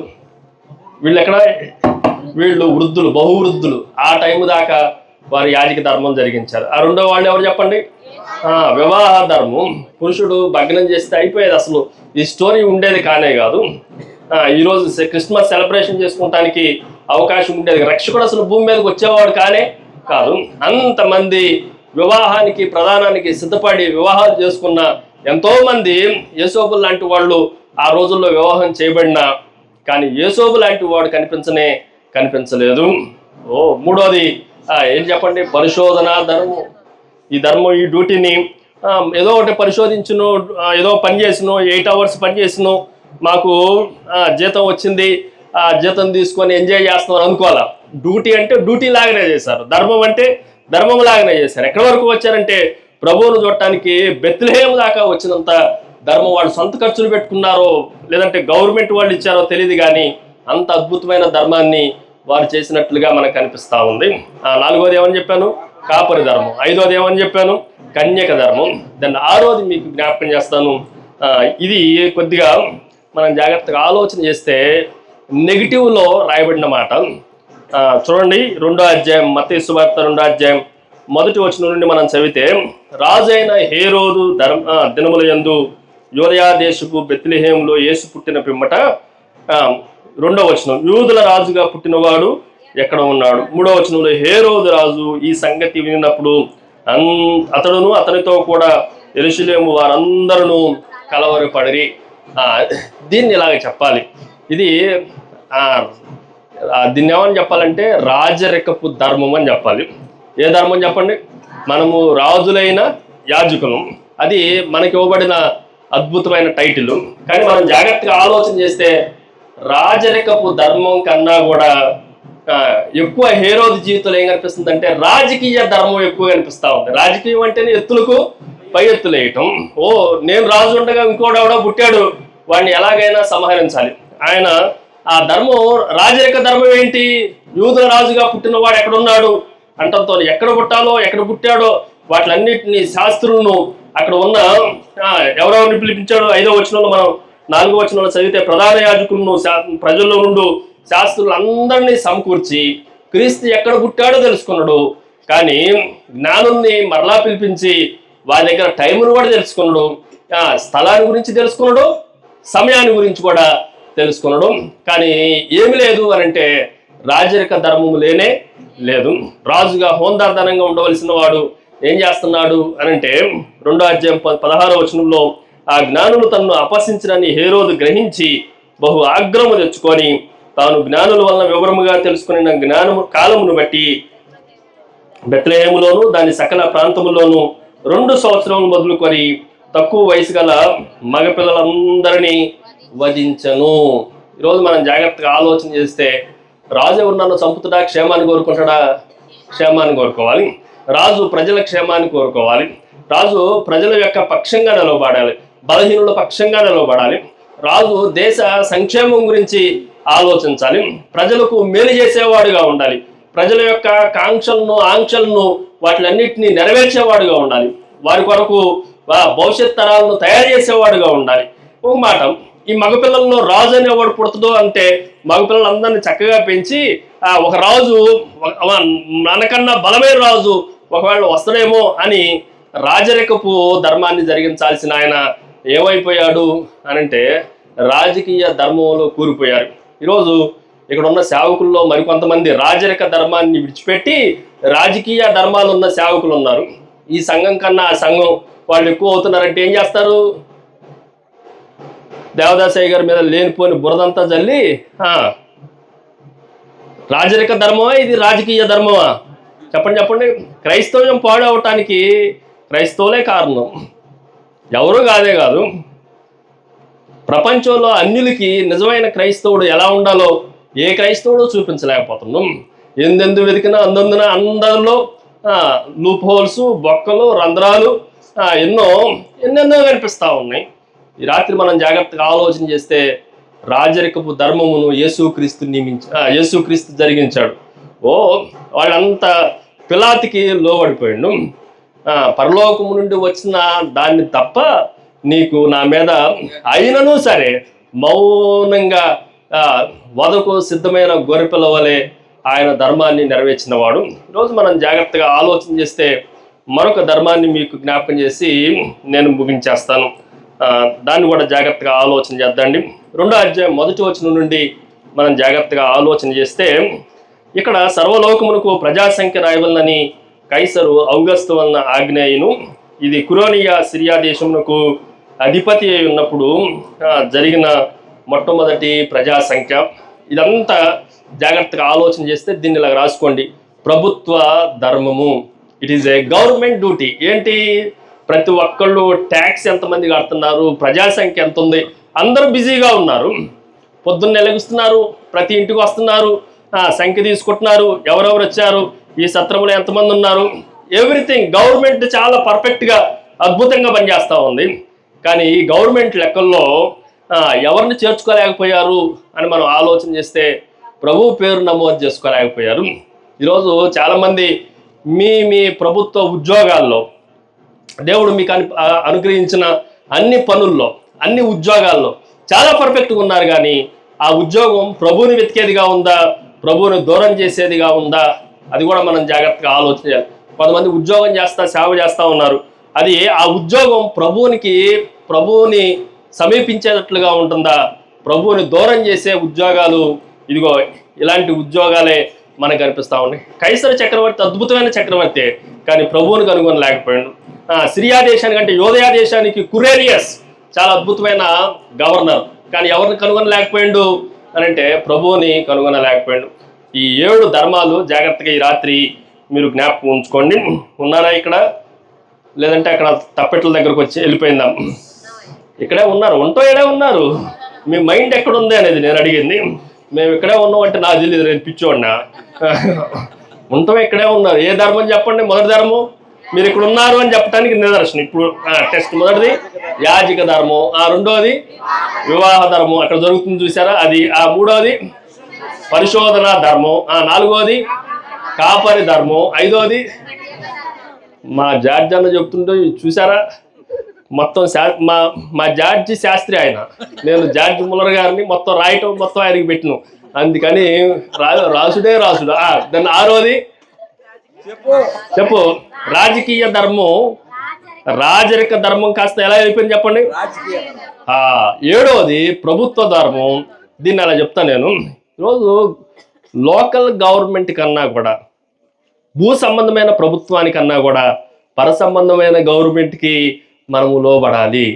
వీళ్ళు వృద్ధులు, బహువృద్ధులు. ఆ టైం దాకా వారు యాజక ధర్మం జరిగించారు. ఆ రెండో వాళ్ళు ఎవరు చెప్పండి? వివాహ ధర్మం. పురుషుడు భగ్నం చేస్తే అయిపోయేది, అసలు ఈ స్టోరీ ఉండేది కానే కాదు. ఈరోజు క్రిస్మస్ సెలబ్రేషన్ చేసుకోవటానికి అవకాశం ఉండేది, రక్షకుడు అసలు భూమి మీదకి వచ్చేవాడు కానే కాదు. అంతమంది వివాహానికి ప్రధానానికి సిద్ధపడి వివాహాలు చేసుకున్న ఎంతోమంది యేసోబు లాంటి వాళ్ళు ఆ రోజుల్లో వివాహం చేయబడిన, కానీ యేసోబు లాంటి వాడు కనిపించలేదు. మూడోది ఏం చెప్పండి? పరిశోధన ధర్మం. ఈ ధర్మం, ఈ డ్యూటీని ఏదో ఒకటి పరిశోధించును, ఏదో పని చేసినో, 8 hours పని చేసినో మాకు జీతం వచ్చింది, ఆ జీతం తీసుకొని ఎంజాయ్ చేస్తున్నాం అనుకోవాలా. డ్యూటీ అంటే డ్యూటీ లాగానే చేశారు, ధర్మం అంటే ధర్మం లాగానే చేశారు. ఎక్కడి వరకు వచ్చారంటే ప్రభువును చూడటానికి బెత్లెహేము దాకా వచ్చినంత ధర్మం. వాళ్ళు సొంత ఖర్చులు పెట్టుకున్నారో లేదంటే గవర్నమెంట్ వాళ్ళు ఇచ్చారో తెలియదు, కానీ అంత అద్భుతమైన ధర్మాన్ని వారు చేసినట్లుగా మనకు కనిపిస్తూ ఉంది. 4వది ఏమని చెప్పాను? కాపరి ధర్మం. 5వది ఏమని చెప్పాను? కన్యక ధర్మం. దాన్ని 6వది మీకు జ్ఞాపకం చేస్తాను. ఇది కొద్దిగా మనం జాగ్రత్తగా ఆలోచన చేస్తే నెగిటివ్లో రాయబడిన మాట. చూడండి, 2వ అధ్యాయం, మత్తయి సువార్త 2వ అధ్యాయం 1వ వచనం నుండి మనం చదివితే, రాజైన హేరోదు దినముల యందు యూదయ దేశపు బెత్లెహేములో యేసు పుట్టిన పిమ్మట, 2వ వచనం, యూదుల రాజుగా పుట్టినవాడు ఎక్కడ ఉన్నాడు? 3వ వచనంలో, హేరోదు రాజు ఈ సంగతి వినినప్పుడు అతడును అతనితో కూడా యెరూషలేము వారందరూ కలవరపడిరి. దీన్ని ఇలాగ చెప్పాలి, ఇది దీన్ని ఏమని చెప్పాలంటే రాజరికపు ధర్మం అని చెప్పాలి. ఏ ధర్మం చెప్పండి? మనము రాజులైన యాజకులు, అది మనకి ఇవ్వబడిన అద్భుతమైన టైటిల్. కానీ మనం జాగ్రత్తగా ఆలోచన చేస్తే రాజరికపు ధర్మం కన్నా కూడా ఎక్కువ హేరోదు జీవితంలో ఏం కనిపిస్తుంది అంటే రాజకీయ ధర్మం ఎక్కువ కనిపిస్తూ ఉంది. రాజకీయం అంటేనే ఎత్తులకు పై ఎత్తులు వేయటం. నేను రాజు ఉండగా ఇంకోడెవడో పుట్టాడు, వాడిని ఎలాగైనా సంహరించాలి. ఆయన ఆ ధర్మం, రాజరిక ధర్మం ఏంటి? యూదుల రాజుగా పుట్టినవాడు ఎక్కడున్నాడు అంటంతో, ఎక్కడ పుట్టాలో ఎక్కడ పుట్టాడో వాటిలన్నిటినీ శాస్త్రులను అక్కడ ఉన్న ఎవరెవరిని పిలిపించాడో 5వ వచనంలో, మనం 4వ వచనంలో చదివితే ప్రధాన యాజకులను ప్రజల్లో నుండి శాస్త్రులు అందరినీ సమకూర్చి క్రీస్తు ఎక్కడ పుట్టాడో తెలుసుకున్నాడు. కానీ జ్ఞానుల్ని మరలా పిలిపించి వారి దగ్గర టైంను కూడా తెలుసుకున్నాడు, స్థలాన్ని గురించి తెలుసుకున్నాడు, సమయాన్ని గురించి కూడా తెలుసుకున్నాడు. కానీ ఏమి లేదు అని అంటే రాజరిక ధర్మము లేనే లేదు. రాజుగా హోందార్ధనంగా ఉండవలసిన వాడు ఏం చేస్తున్నాడు అని అంటే 2వ అధ్యాయం 16వ వచనంలో, ఆ జ్ఞానులు తనను అపహసించడాన్ని హేరోదు గ్రహించి బహు ఆగ్రహము తెచ్చుకొని తాను జ్ఞానుల వలన వివరముగా తెలుసుకున్న జ్ఞానము కాలమును బట్టి బెత్లెహేములోను దాని సకల ప్రాంతములోను 2 సంవత్సరములు మొదలుకొని తక్కువ వయసు గల మగపిల్లలందరినీ వధించను. ఈరోజు మనం జాగ్రత్తగా ఆలోచన చేస్తే రాజు ఎవరు నన్ను చంపుతుడా? క్షేమాన్ని కోరుకుంటాడా? క్షేమాన్ని కోరుకోవాలి. రాజు ప్రజల క్షేమాన్ని కోరుకోవాలి. రాజు ప్రజల యొక్క పక్షంగా నిలవబడాలి, బలహీనుల పక్షంగా నిలవబడాలి. రాజు దేశ సంక్షేమం గురించి ఆలోచించాలి, ప్రజలకు మేలు చేసేవాడుగా ఉండాలి, ప్రజల యొక్క కాంక్షలను ఆంక్షలను వాటిలన్నింటినీ నెరవేర్చేవాడుగా ఉండాలి, వారి కొరకు భవిష్యత్ తరాలను తయారు చేసేవాడుగా ఉండాలి. ఒక మాట, ఈ మగపిల్లల్లో రాజు అనేవాడు పుడుతుందో అంటే మగపిల్లలందరినీ చక్కగా పెంచి ఒక రాజు, మనకన్నా బలమైన రాజు ఒకవేళ వస్తాడేమో అని రాజరికపు ధర్మాన్ని జరిగించాల్సిన ఆయన ఏమైపోయాడు అనంటే రాజకీయ ధర్మంలో కూలిపోయారు. ఈరోజు ఇక్కడ ఉన్న సేవకుల్లో మరికొంతమంది రాజరిక ధర్మాన్ని విడిచిపెట్టి రాజకీయ ధర్మాలు ఉన్న సేవకులు ఉన్నారు. ఈ సంఘం కన్నా ఆ సంఘం వాళ్ళు ఎక్కువ అవుతున్నారంటే ఏం చేస్తారు? దేవదాసయ్య గారి మీద లేనిపోని బురదంతా జల్లి రాజరిక ధర్మమా ఇది రాజకీయ ధర్మమా? చెప్పండి. క్రైస్తవ్యం పాడవటానికి క్రైస్తవులే కారణం, ఎవరూ కాదు. ప్రపంచంలో అన్యులకి నిజమైన క్రైస్తవుడు ఎలా ఉండాలో ఏ క్రైస్తవుడు చూపించలేకపోతున్నాం. ఎందెందు వెతికినా అందందున అందరిలో లూప్ హోల్స్, బొక్కలు, రంధ్రాలు ఎన్నెన్నో కనిపిస్తూ ఉన్నాయి. ఈ రాత్రి మనం జాగ్రత్తగా ఆలోచన చేస్తే రాజరికపు ధర్మమును యేసుక్రీస్తు జరిగించాడు. వాళ్ళంతా పిలాతికి లోబడిపోయాడు. పరలోకము నుండి వచ్చిన దాన్ని తప్ప నీకు నా మీద అయినను సరే మౌనంగా వదకు సిద్ధమైన గొర్రెపిల్ల వలె ఆయన ధర్మాన్ని నెరవేర్చిన వాడు. ఈరోజు మనం జాగ్రత్తగా ఆలోచన చేస్తే మరొక ధర్మాన్ని మీకు జ్ఞాపకం చేసి నేను ముగించేస్తాను. దాన్ని కూడా జాగ్రత్తగా ఆలోచన చేద్దండి. 2వ అధ్యాయం 1వ వచనం నుండి మనం జాగ్రత్తగా ఆలోచన చేస్తే ఇక్కడ సర్వలోకమునకు ప్రజాసంఖ్య రాయవలనని కైసరు ఔగస్తు వలన ఆజ్ఞేయును. ఇది కురోనియా సిరియా దేశమునకు అధిపతి అయి ఉన్నప్పుడు జరిగిన మొట్టమొదటి ప్రజాసంఖ్య. ఇదంతా జాగ్రత్తగా ఆలోచన చేస్తే దీన్ని ఇలా రాసుకోండి. ప్రభుత్వ ధర్మము, it is a government duty. ఏంటి? ప్రతి ఒక్కళ్ళు ట్యాక్స్ ఎంతమంది కడుతున్నారు, ప్రజాసంఖ్య ఎంత ఉంది, అందరూ బిజీగా ఉన్నారు. పొద్దున్న లెగుస్తున్నారు, ప్రతి ఇంటికి వస్తున్నారు, సంఖ్య తీసుకుంటున్నారు, ఎవరెవరు వచ్చారు, ఈ సత్రంలో ఎంతమంది ఉన్నారు, ఎవ్రీథింగ్. గవర్నమెంట్ చాలా పర్ఫెక్ట్గా అద్భుతంగా పనిచేస్తూ ఉంది. కానీ ఈ గవర్నమెంట్ లెక్కల్లో ఎవరిని చేర్చుకోలేకపోయారు అని మనం ఆలోచన చేస్తే ప్రభు పేరు నమోదు చేసుకోలేకపోయారు. ఈరోజు చాలామంది మీ ప్రభుత్వ ఉద్యోగాల్లో దేవుడు మీకు అనుగ్రహించిన అన్ని పనుల్లో, అన్ని ఉద్యోగాల్లో చాలా పర్ఫెక్ట్గా ఉన్నారు. కానీ ఆ ఉద్యోగం ప్రభువుని వెతికేదిగా ఉందా, ప్రభువుని దూరం చేసేదిగా ఉందా, అది కూడా మనం జాగ్రత్తగా ఆలోచన చేయాలి. కొంతమంది ఉద్యోగం సేవ చేస్తూ ఉన్నారు. అది ఆ ఉద్యోగం ప్రభువుని సమీపించేటట్లుగా ఉంటుందా, ప్రభువుని దూరం చేసే ఉద్యోగాలు, ఇదిగో ఇలాంటి ఉద్యోగాలే మనకు కనిపిస్తూ ఉన్నాయి. కైసరు చక్రవర్తి అద్భుతమైన చక్రవర్తి, కానీ ప్రభువుని కనుగొనలేకపోయాడు. సిరియా దేశానికి అంటే యోదయా దేశానికి కురేనియస్ చాలా అద్భుతమైన గవర్నర్, కానీ ఎవరిని కనుగొనలేకపోయాడు అని అంటే ప్రభువుని కనుగొనలేకపోయాడు. ఈ 7 ధర్మాలు జాగ్రత్తగా ఈ రాత్రి మీరు జ్ఞాపకం ఉంచుకోండి. ఉన్నారా ఇక్కడ? లేదంటే అక్కడ తప్పెట్ల దగ్గరకు వచ్చి వెళ్ళిపోయిందాం? ఇక్కడే ఉన్నారు, ఇక్కడే ఉన్నారు. మీ మైండ్ ఎక్కడ ఉంది అనేది నేను అడిగింది. మేము ఇక్కడే ఉన్నాం అంటే నాకు తెలియదు, నేను పిచ్చోడినా. ఉంటాం, ఇక్కడే ఉన్నారు. ఏ ధర్మం చెప్పండి? మొదటి ధర్మం మీరు ఇక్కడ ఉన్నారు అని చెప్పడానికి నిదర్శనం. ఇప్పుడు టెస్ట్ మొదటిది యాజక ధర్మం, రెండోది వివాహ ధర్మం అక్కడ జరుగుతుంది చూసారా, అది. 3వది పరిశోధన ధర్మం, 4వది కాపరి ధర్మం, 5వది మా జార్జి అన్న చెప్తుంటే చూసారా, మొత్తం మా జార్జి శాస్త్రి ఆయన, నేను జార్జి ముల్లర్ గారిని మొత్తం రాయటం మొత్తం ఆయనకి పెట్టినాం. అందుకని రాసుడే రాసుడు. దాన్ని 6వది చెప్పు రాజకీయ ధర్మం, రాజరిక ధర్మం కాస్త ఎలా అయిపోయింది చెప్పండి. 7వది ప్రభుత్వ ధర్మం. దీన్ని అలా చెప్తాను నేను. ఈరోజు లోకల్ గవర్నమెంట్ కన్నా కూడా, భూ సంబంధమైన ప్రభుత్వానికన్నా కూడా పర సంబంధమైన గవర్నమెంట్కి మనము లోబడాలి.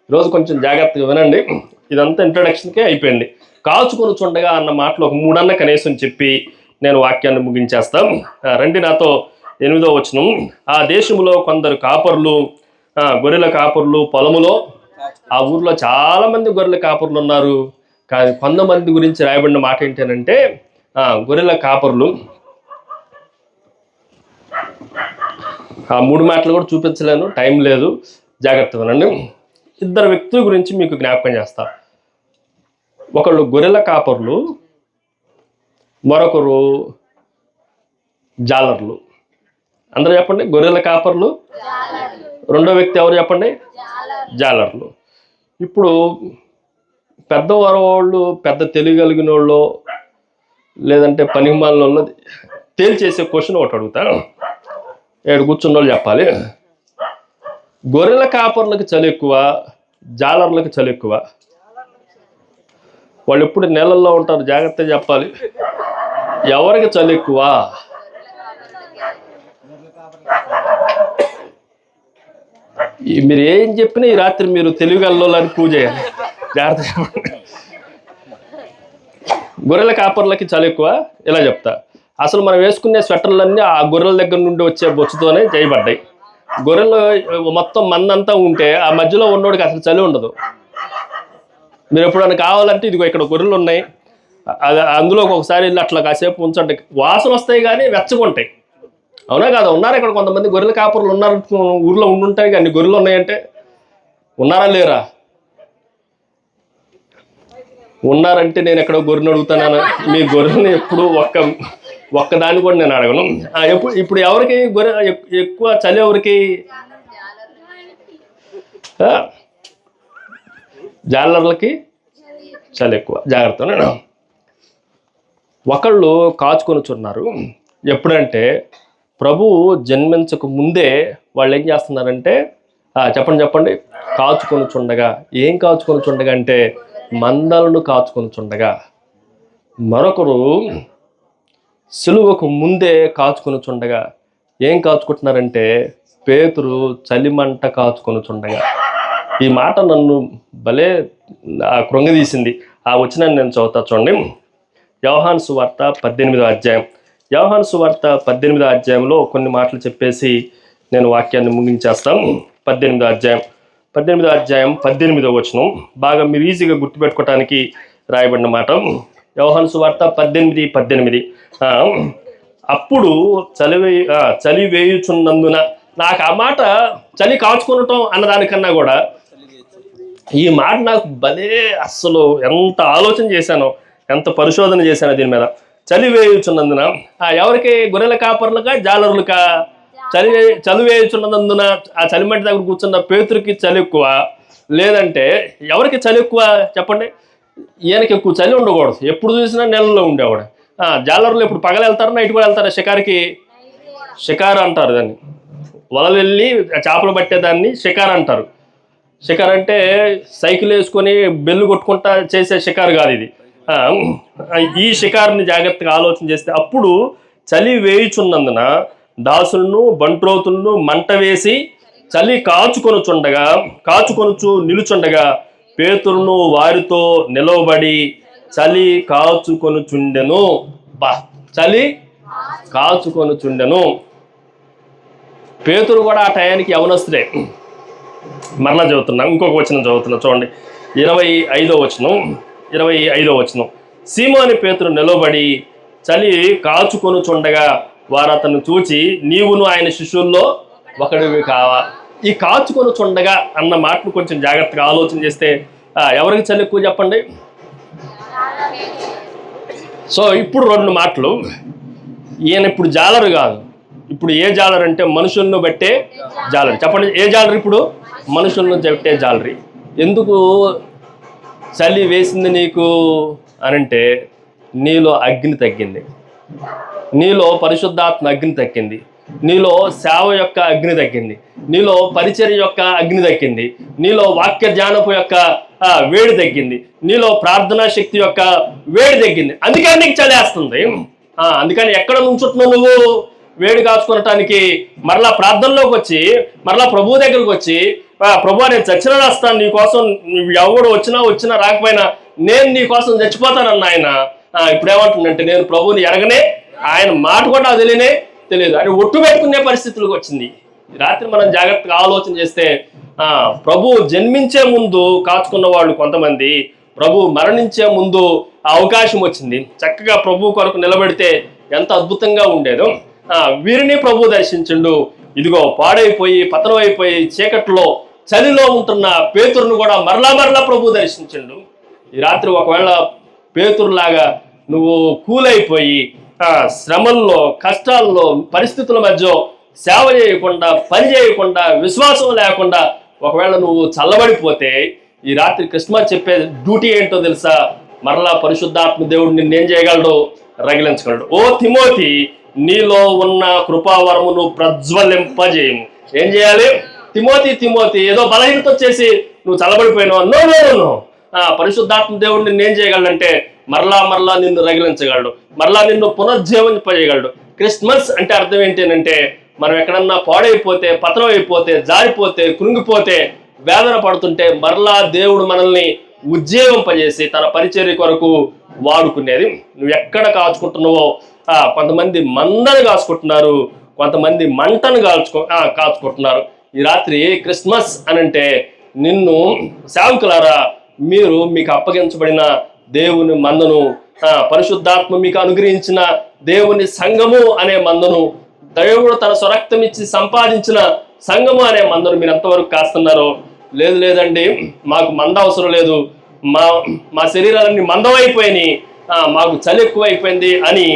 ఈరోజు కొంచెం జాగ్రత్తగా వినండి. ఇదంతా ఇంట్రడక్షన్కే అయిపోయింది. కాచుకొని చుండగా అన్న మాటలు ఒక 3 కనీసం చెప్పి నేను వాక్యాన్ని ముగించేస్తాం. రండి నాతో 8వ వచనం. ఆ దేశంలో కొందరు కాపర్లు, గొర్రెల కాపర్లు పొలములో, ఆ ఊర్లో చాలా మంది గొర్రెల కాపర్లు ఉన్నారు. కానీ కొంతమంది గురించి రాయబడిన మాట ఏంటంటే గొర్రెల కాపర్లు. ఆ 3 మాటలు కూడా చూపించలేను, టైం లేదు, జాగ్రత్తగా వినండి. 2 వ్యక్తుల గురించి మీకు జ్ఞాపకం చేస్తా. ఒకళ్ళు గొర్రెల కాపర్లు, మరొకరు జాలర్లు. అందరూ చెప్పండి, గొర్రెల కాపర్లు. 2వ వ్యక్తి ఎవరు చెప్పండి? జాలర్లు. ఇప్పుడు పెద్దవాళ్ళు, పెద్ద తెలియగలిగిన వాళ్ళు, లేదంటే పనిమాలిన వాళ్ళు తేల్చేసే క్వశ్చన్ ఒకటి అడుగుతారు. 7 కూర్చున్న వాళ్ళు చెప్పాలి. గొర్రెల కాపర్లకు చలి ఎక్కువ, జాలర్లకు చలి ఎక్కువ? వాళ్ళు ఎప్పుడు నెలల్లో ఉంటారు, జాగ్రత్తగా చెప్పాలి. ఎవరికి చలి ఎక్కువ? మీరు ఏం చెప్పినా ఈ రాత్రి మీరు తెలివిగల్లోని ప్రూవ్ చేయాలి. జాగ్రత్త. గొర్రెల కాపర్లకి చలి ఎక్కువ. ఇలా చెప్తా, అసలు మనం వేసుకునే స్వెటర్లన్నీ ఆ గొర్రెల దగ్గర నుండి వచ్చే బొచ్చుతోనే చేయబడ్డాయి. గొర్రెలు మొత్తం మందంతా ఉంటే ఆ మధ్యలో ఉన్నోడికి అసలు చలి ఉండదు. మీరు ఎప్పుడైనా కావాలంటే ఇదిగో ఇక్కడ గొర్రెలు ఉన్నాయి, అందులోకి ఒకసారి వెళ్ళి అట్లా కాసేపు ఉంచండి, వాసన వస్తాయి కానీ వెచ్చగా ఉంటాయి. అవునా కాదా? ఉన్నారు ఇక్కడ కొంతమంది గొర్రెల కాపరులు ఉన్నారు, ఊర్లో ఉండుంటాయి. అన్ని గొర్రెలు ఉన్నాయంటే ఉన్నారా లేరా? ఉన్నారంటే నేను ఎక్కడో గొర్రెని అడుగుతాను. మీ గొర్రెని ఎప్పుడు ఒక్కదాన్ని కూడా నేను అడగను. ఇప్పుడు ఎవరికి గొర్రె ఎక్కువ చలి? ఎవరికి? జాలర్లకి చలి ఎక్కువ. జాగ్రత్త. ఒకళ్ళు కాచుకొనుచున్నారు. ఎప్పుడంటే ప్రభువు జన్మించక ముందే వాళ్ళు ఏం చేస్తున్నారంటే, చెప్పండి, కాచుకొనుచుండగా. ఏం కాచుకొనుచుండగా అంటే మందలను కాచుకొనుచుండగా. మరొకరు సిలువకు ముందే కాచుకొనుచుండగా ఏం కాచుకుంటున్నారంటే పేతురు చలిమంట కాచుకొనుచుండగా. ఈ మాట నన్ను భలే కృంగదీసింది. ఆ వచనాన్ని నేను చదువుతా చూడండి. యోహాను సువార్త 18వ అధ్యాయం. యోహాను సువార్త 18వ అధ్యాయంలో కొన్ని మాటలు చెప్పేసి నేను వాక్యాన్ని ముగించేస్తాను. 18వ అధ్యాయం 18వ వచనం బాగా మీరు ఈజీగా గుర్తుపెట్టుకోవటానికి రాయబడిన మాట. యోహాను సువార్త 18:18. అప్పుడు చలి వేయుచున్నందున. నాకు ఆ మాట చలి కాచుకొనటం అన్నదానికన్నా కూడా ఈ మాట నాకు భలే, అస్సలు ఎంత ఆలోచన చేశానో, ఎంత పరిశోధన చేశానో దీని మీద. చలి వేయుచున్నందున ఎవరికి? గొర్రెల కాపర్లుగా, జాలరులుగా? చలి వేయుచున్నందున ఆ చలిమంట దగ్గర కూర్చున్న పేతురికి చలి ఎక్కువ, లేదంటే ఎవరికి చలి ఎక్కువ చెప్పండి? ఈయనకి ఎక్కువ చలి ఉండకూడదు, ఎప్పుడు చూసినా నెలలో ఉండేవాడు. జాలరులు ఎప్పుడు పగలు వెళ్తారా, నైట్ కూడా వెళ్తారా షికారికి? షికారు అంటారు దాన్ని. వలలు వెళ్ళి చేపలు పట్టేదాన్ని షికారు అంటారు. షికారు అంటే సైకిల్ వేసుకొని బెల్లు కొట్టుకుంటా చేసే షికారు కాదు ఇది. ఈ షికారుని జాగ్రత్తగా ఆలోచన చేస్తే, అప్పుడు చలి వేయుచున్నందున దాసులను బంట్రోతులను మంట వేసి చలి కాచుకొనుచు నిలుచుండగా పేతురును వారితో నిలవబడి చలి కాచుకొనుచుండెను. చలి కాచుకొనుచుండెను. పేతురు కూడా ఆ టయానికి యవనస్తుడే. మరలా చదువుతున్నా, ఇంకొక వచనం చదువుతున్నా చూడండి. 25వ వచనం. సీమోని పేతురు నిలబడి చలి కాచుకొనుచుండగా వారు అతను చూచి, నీవును ఆయన శిష్యుల్లో ఒకడివి కావా? ఈ కాచుకొనుచుండగా అన్న మాటను కొంచెం జాగ్రత్తగా ఆలోచన చేస్తే ఎవరికి చలి ఎక్కువ చెప్పండి? సో ఇప్పుడు 2 మాటలు. ఈయన ఇప్పుడు జాలరు కాదు. ఇప్పుడు ఏ జాలరు అంటే మనుషులను బట్టే జాలరి. చెప్పండి, ఏ జాలరి? ఇప్పుడు మనుషులను బట్టే జాలరి. ఎందుకు చలి వేసింది నీకు అనంటే, నీలో అగ్ని తగ్గింది, నీలో పరిశుద్ధాత్మ అగ్ని తగ్గింది, నీలో సేవ యొక్క అగ్ని తగ్గింది, నీలో పరిచర్య యొక్క అగ్ని తగ్గింది, నీలో వాక్య ధ్యానపు యొక్క వేడి తగ్గింది, నీలో ప్రార్థనా శక్తి యొక్క వేడి తగ్గింది. అందుకని నీకు చలేస్తుంది. అందుకని ఎక్కడ నుంచుంటున్నావు నువ్వు వేడి కాచుకోవటానికి? మరలా ప్రార్థనలోకి వచ్చి, మరలా ప్రభు దగ్గరకు వచ్చి, ప్రభు నేను చచ్చిన రాస్తాను నీకోసం, ఎవడు వచ్చినా రాకపోయినా నేను నీకోసం చచ్చిపోతానన్న ఆయన. ఇప్పుడేమంటుందంటే, నేను ప్రభువుని ఎరగనే, ఆయన మాట కూడా నాకు తెలియదు అని ఒట్టు పెట్టుకునే పరిస్థితులకు వచ్చింది. రాత్రి మనం జాగ్రత్తగా ఆలోచన చేస్తే, ప్రభు జన్మించే ముందు కాచుకున్న వాళ్ళు కొంతమంది, ప్రభు మరణించే ముందు ఆ అవకాశం వచ్చింది, చక్కగా ప్రభు కొరకు నిలబడితే ఎంత అద్భుతంగా ఉండేదో. వీరిని ప్రభు దర్శించిండు. ఇదిగో పాడైపోయి పతనం అయిపోయి చీకట్లో చలిలో ఉంటున్న పేతురును కూడా మరలా ప్రభు దర్శించిండు. ఈ రాత్రి ఒకవేళ పేతురులాగా నువ్వు కూలైపోయి శ్రమల్లో, కష్టాల్లో, పరిస్థితుల మధ్య సేవ చేయకుండా, పని చేయకుండా, విశ్వాసం లేకుండా ఒకవేళ నువ్వు చల్లబడిపోతే, ఈ రాత్రి క్రిస్మస్ చెప్పే డ్యూటీ ఏంటో తెలుసా? మరలా పరిశుద్ధాత్మ దేవుడు నిన్నేం చేయగలడు? రగిలించగలడు. ఓ తిమోతి, నీలో ఉన్న కృపావరమును ప్రజ్వలింపజేయము. ఏం చేయాలి? తిమోతి ఏదో బలహీనత వచ్చేసి నువ్వు చల్లబడిపోయినావు. నో. పరిశుద్ధాత్మ దేవుడు నిన్నేం చేయగలడంటే మరలా నిన్ను రగిలించగలడు, మరలా నిన్ను పునర్జీవింపజేయగలడు. క్రిస్మస్ అంటే అర్థం ఏంటంటే, మనం ఎక్కడన్నా పాడైపోతే, పతనం అయిపోతే, జారిపోతే, కృంగిపోతే, వేదన పడుతుంటే మరలా దేవుడు మనల్ని ఉజ్జీవింపజేసి తన పరిచర్య కొరకు వాడుకునేది. నువ్వు ఎక్కడ కాచుకుంటున్నావో, కొంతమంది మందను కాచుకుంటున్నారు, కొంతమంది మంటను కాచుకుంటున్నారు. ఈ రాత్రి క్రిస్మస్ అనంటే, నిన్ను సేవకులారా, మీకు అప్పగించబడిన దేవుని మందను, పరిశుద్ధాత్మ మీకు అనుగ్రహించిన దేవుని సంఘము అనే మందను దేవుడు తన స్వరక్తం ఇచ్చి సంపాదించిన సంఘము అనే మందను మీరు ఎంతవరకు కాస్తున్నారో? లేదండి, మాకు మంద అవసరం లేదు, మా శరీరాలన్నీ మందమైపోయినాయి, మాకు చలి ఎక్కువైపోయింది అని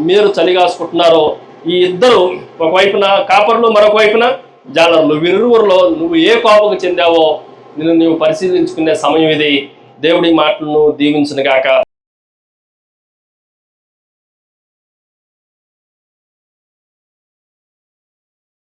మీరు చలి కాసుకుంటున్నారో? ఈ ఇద్దరు, ఒకవైపున కాపర్లు, మరొక వైపున జాలర్లు, వీరిరువురిలో నువ్వు ఏ కోపకు చెందావో నువ్వు పరిశీలించుకునే సమయం ఇది. దేవుడి మాటలను దీవించును గాక.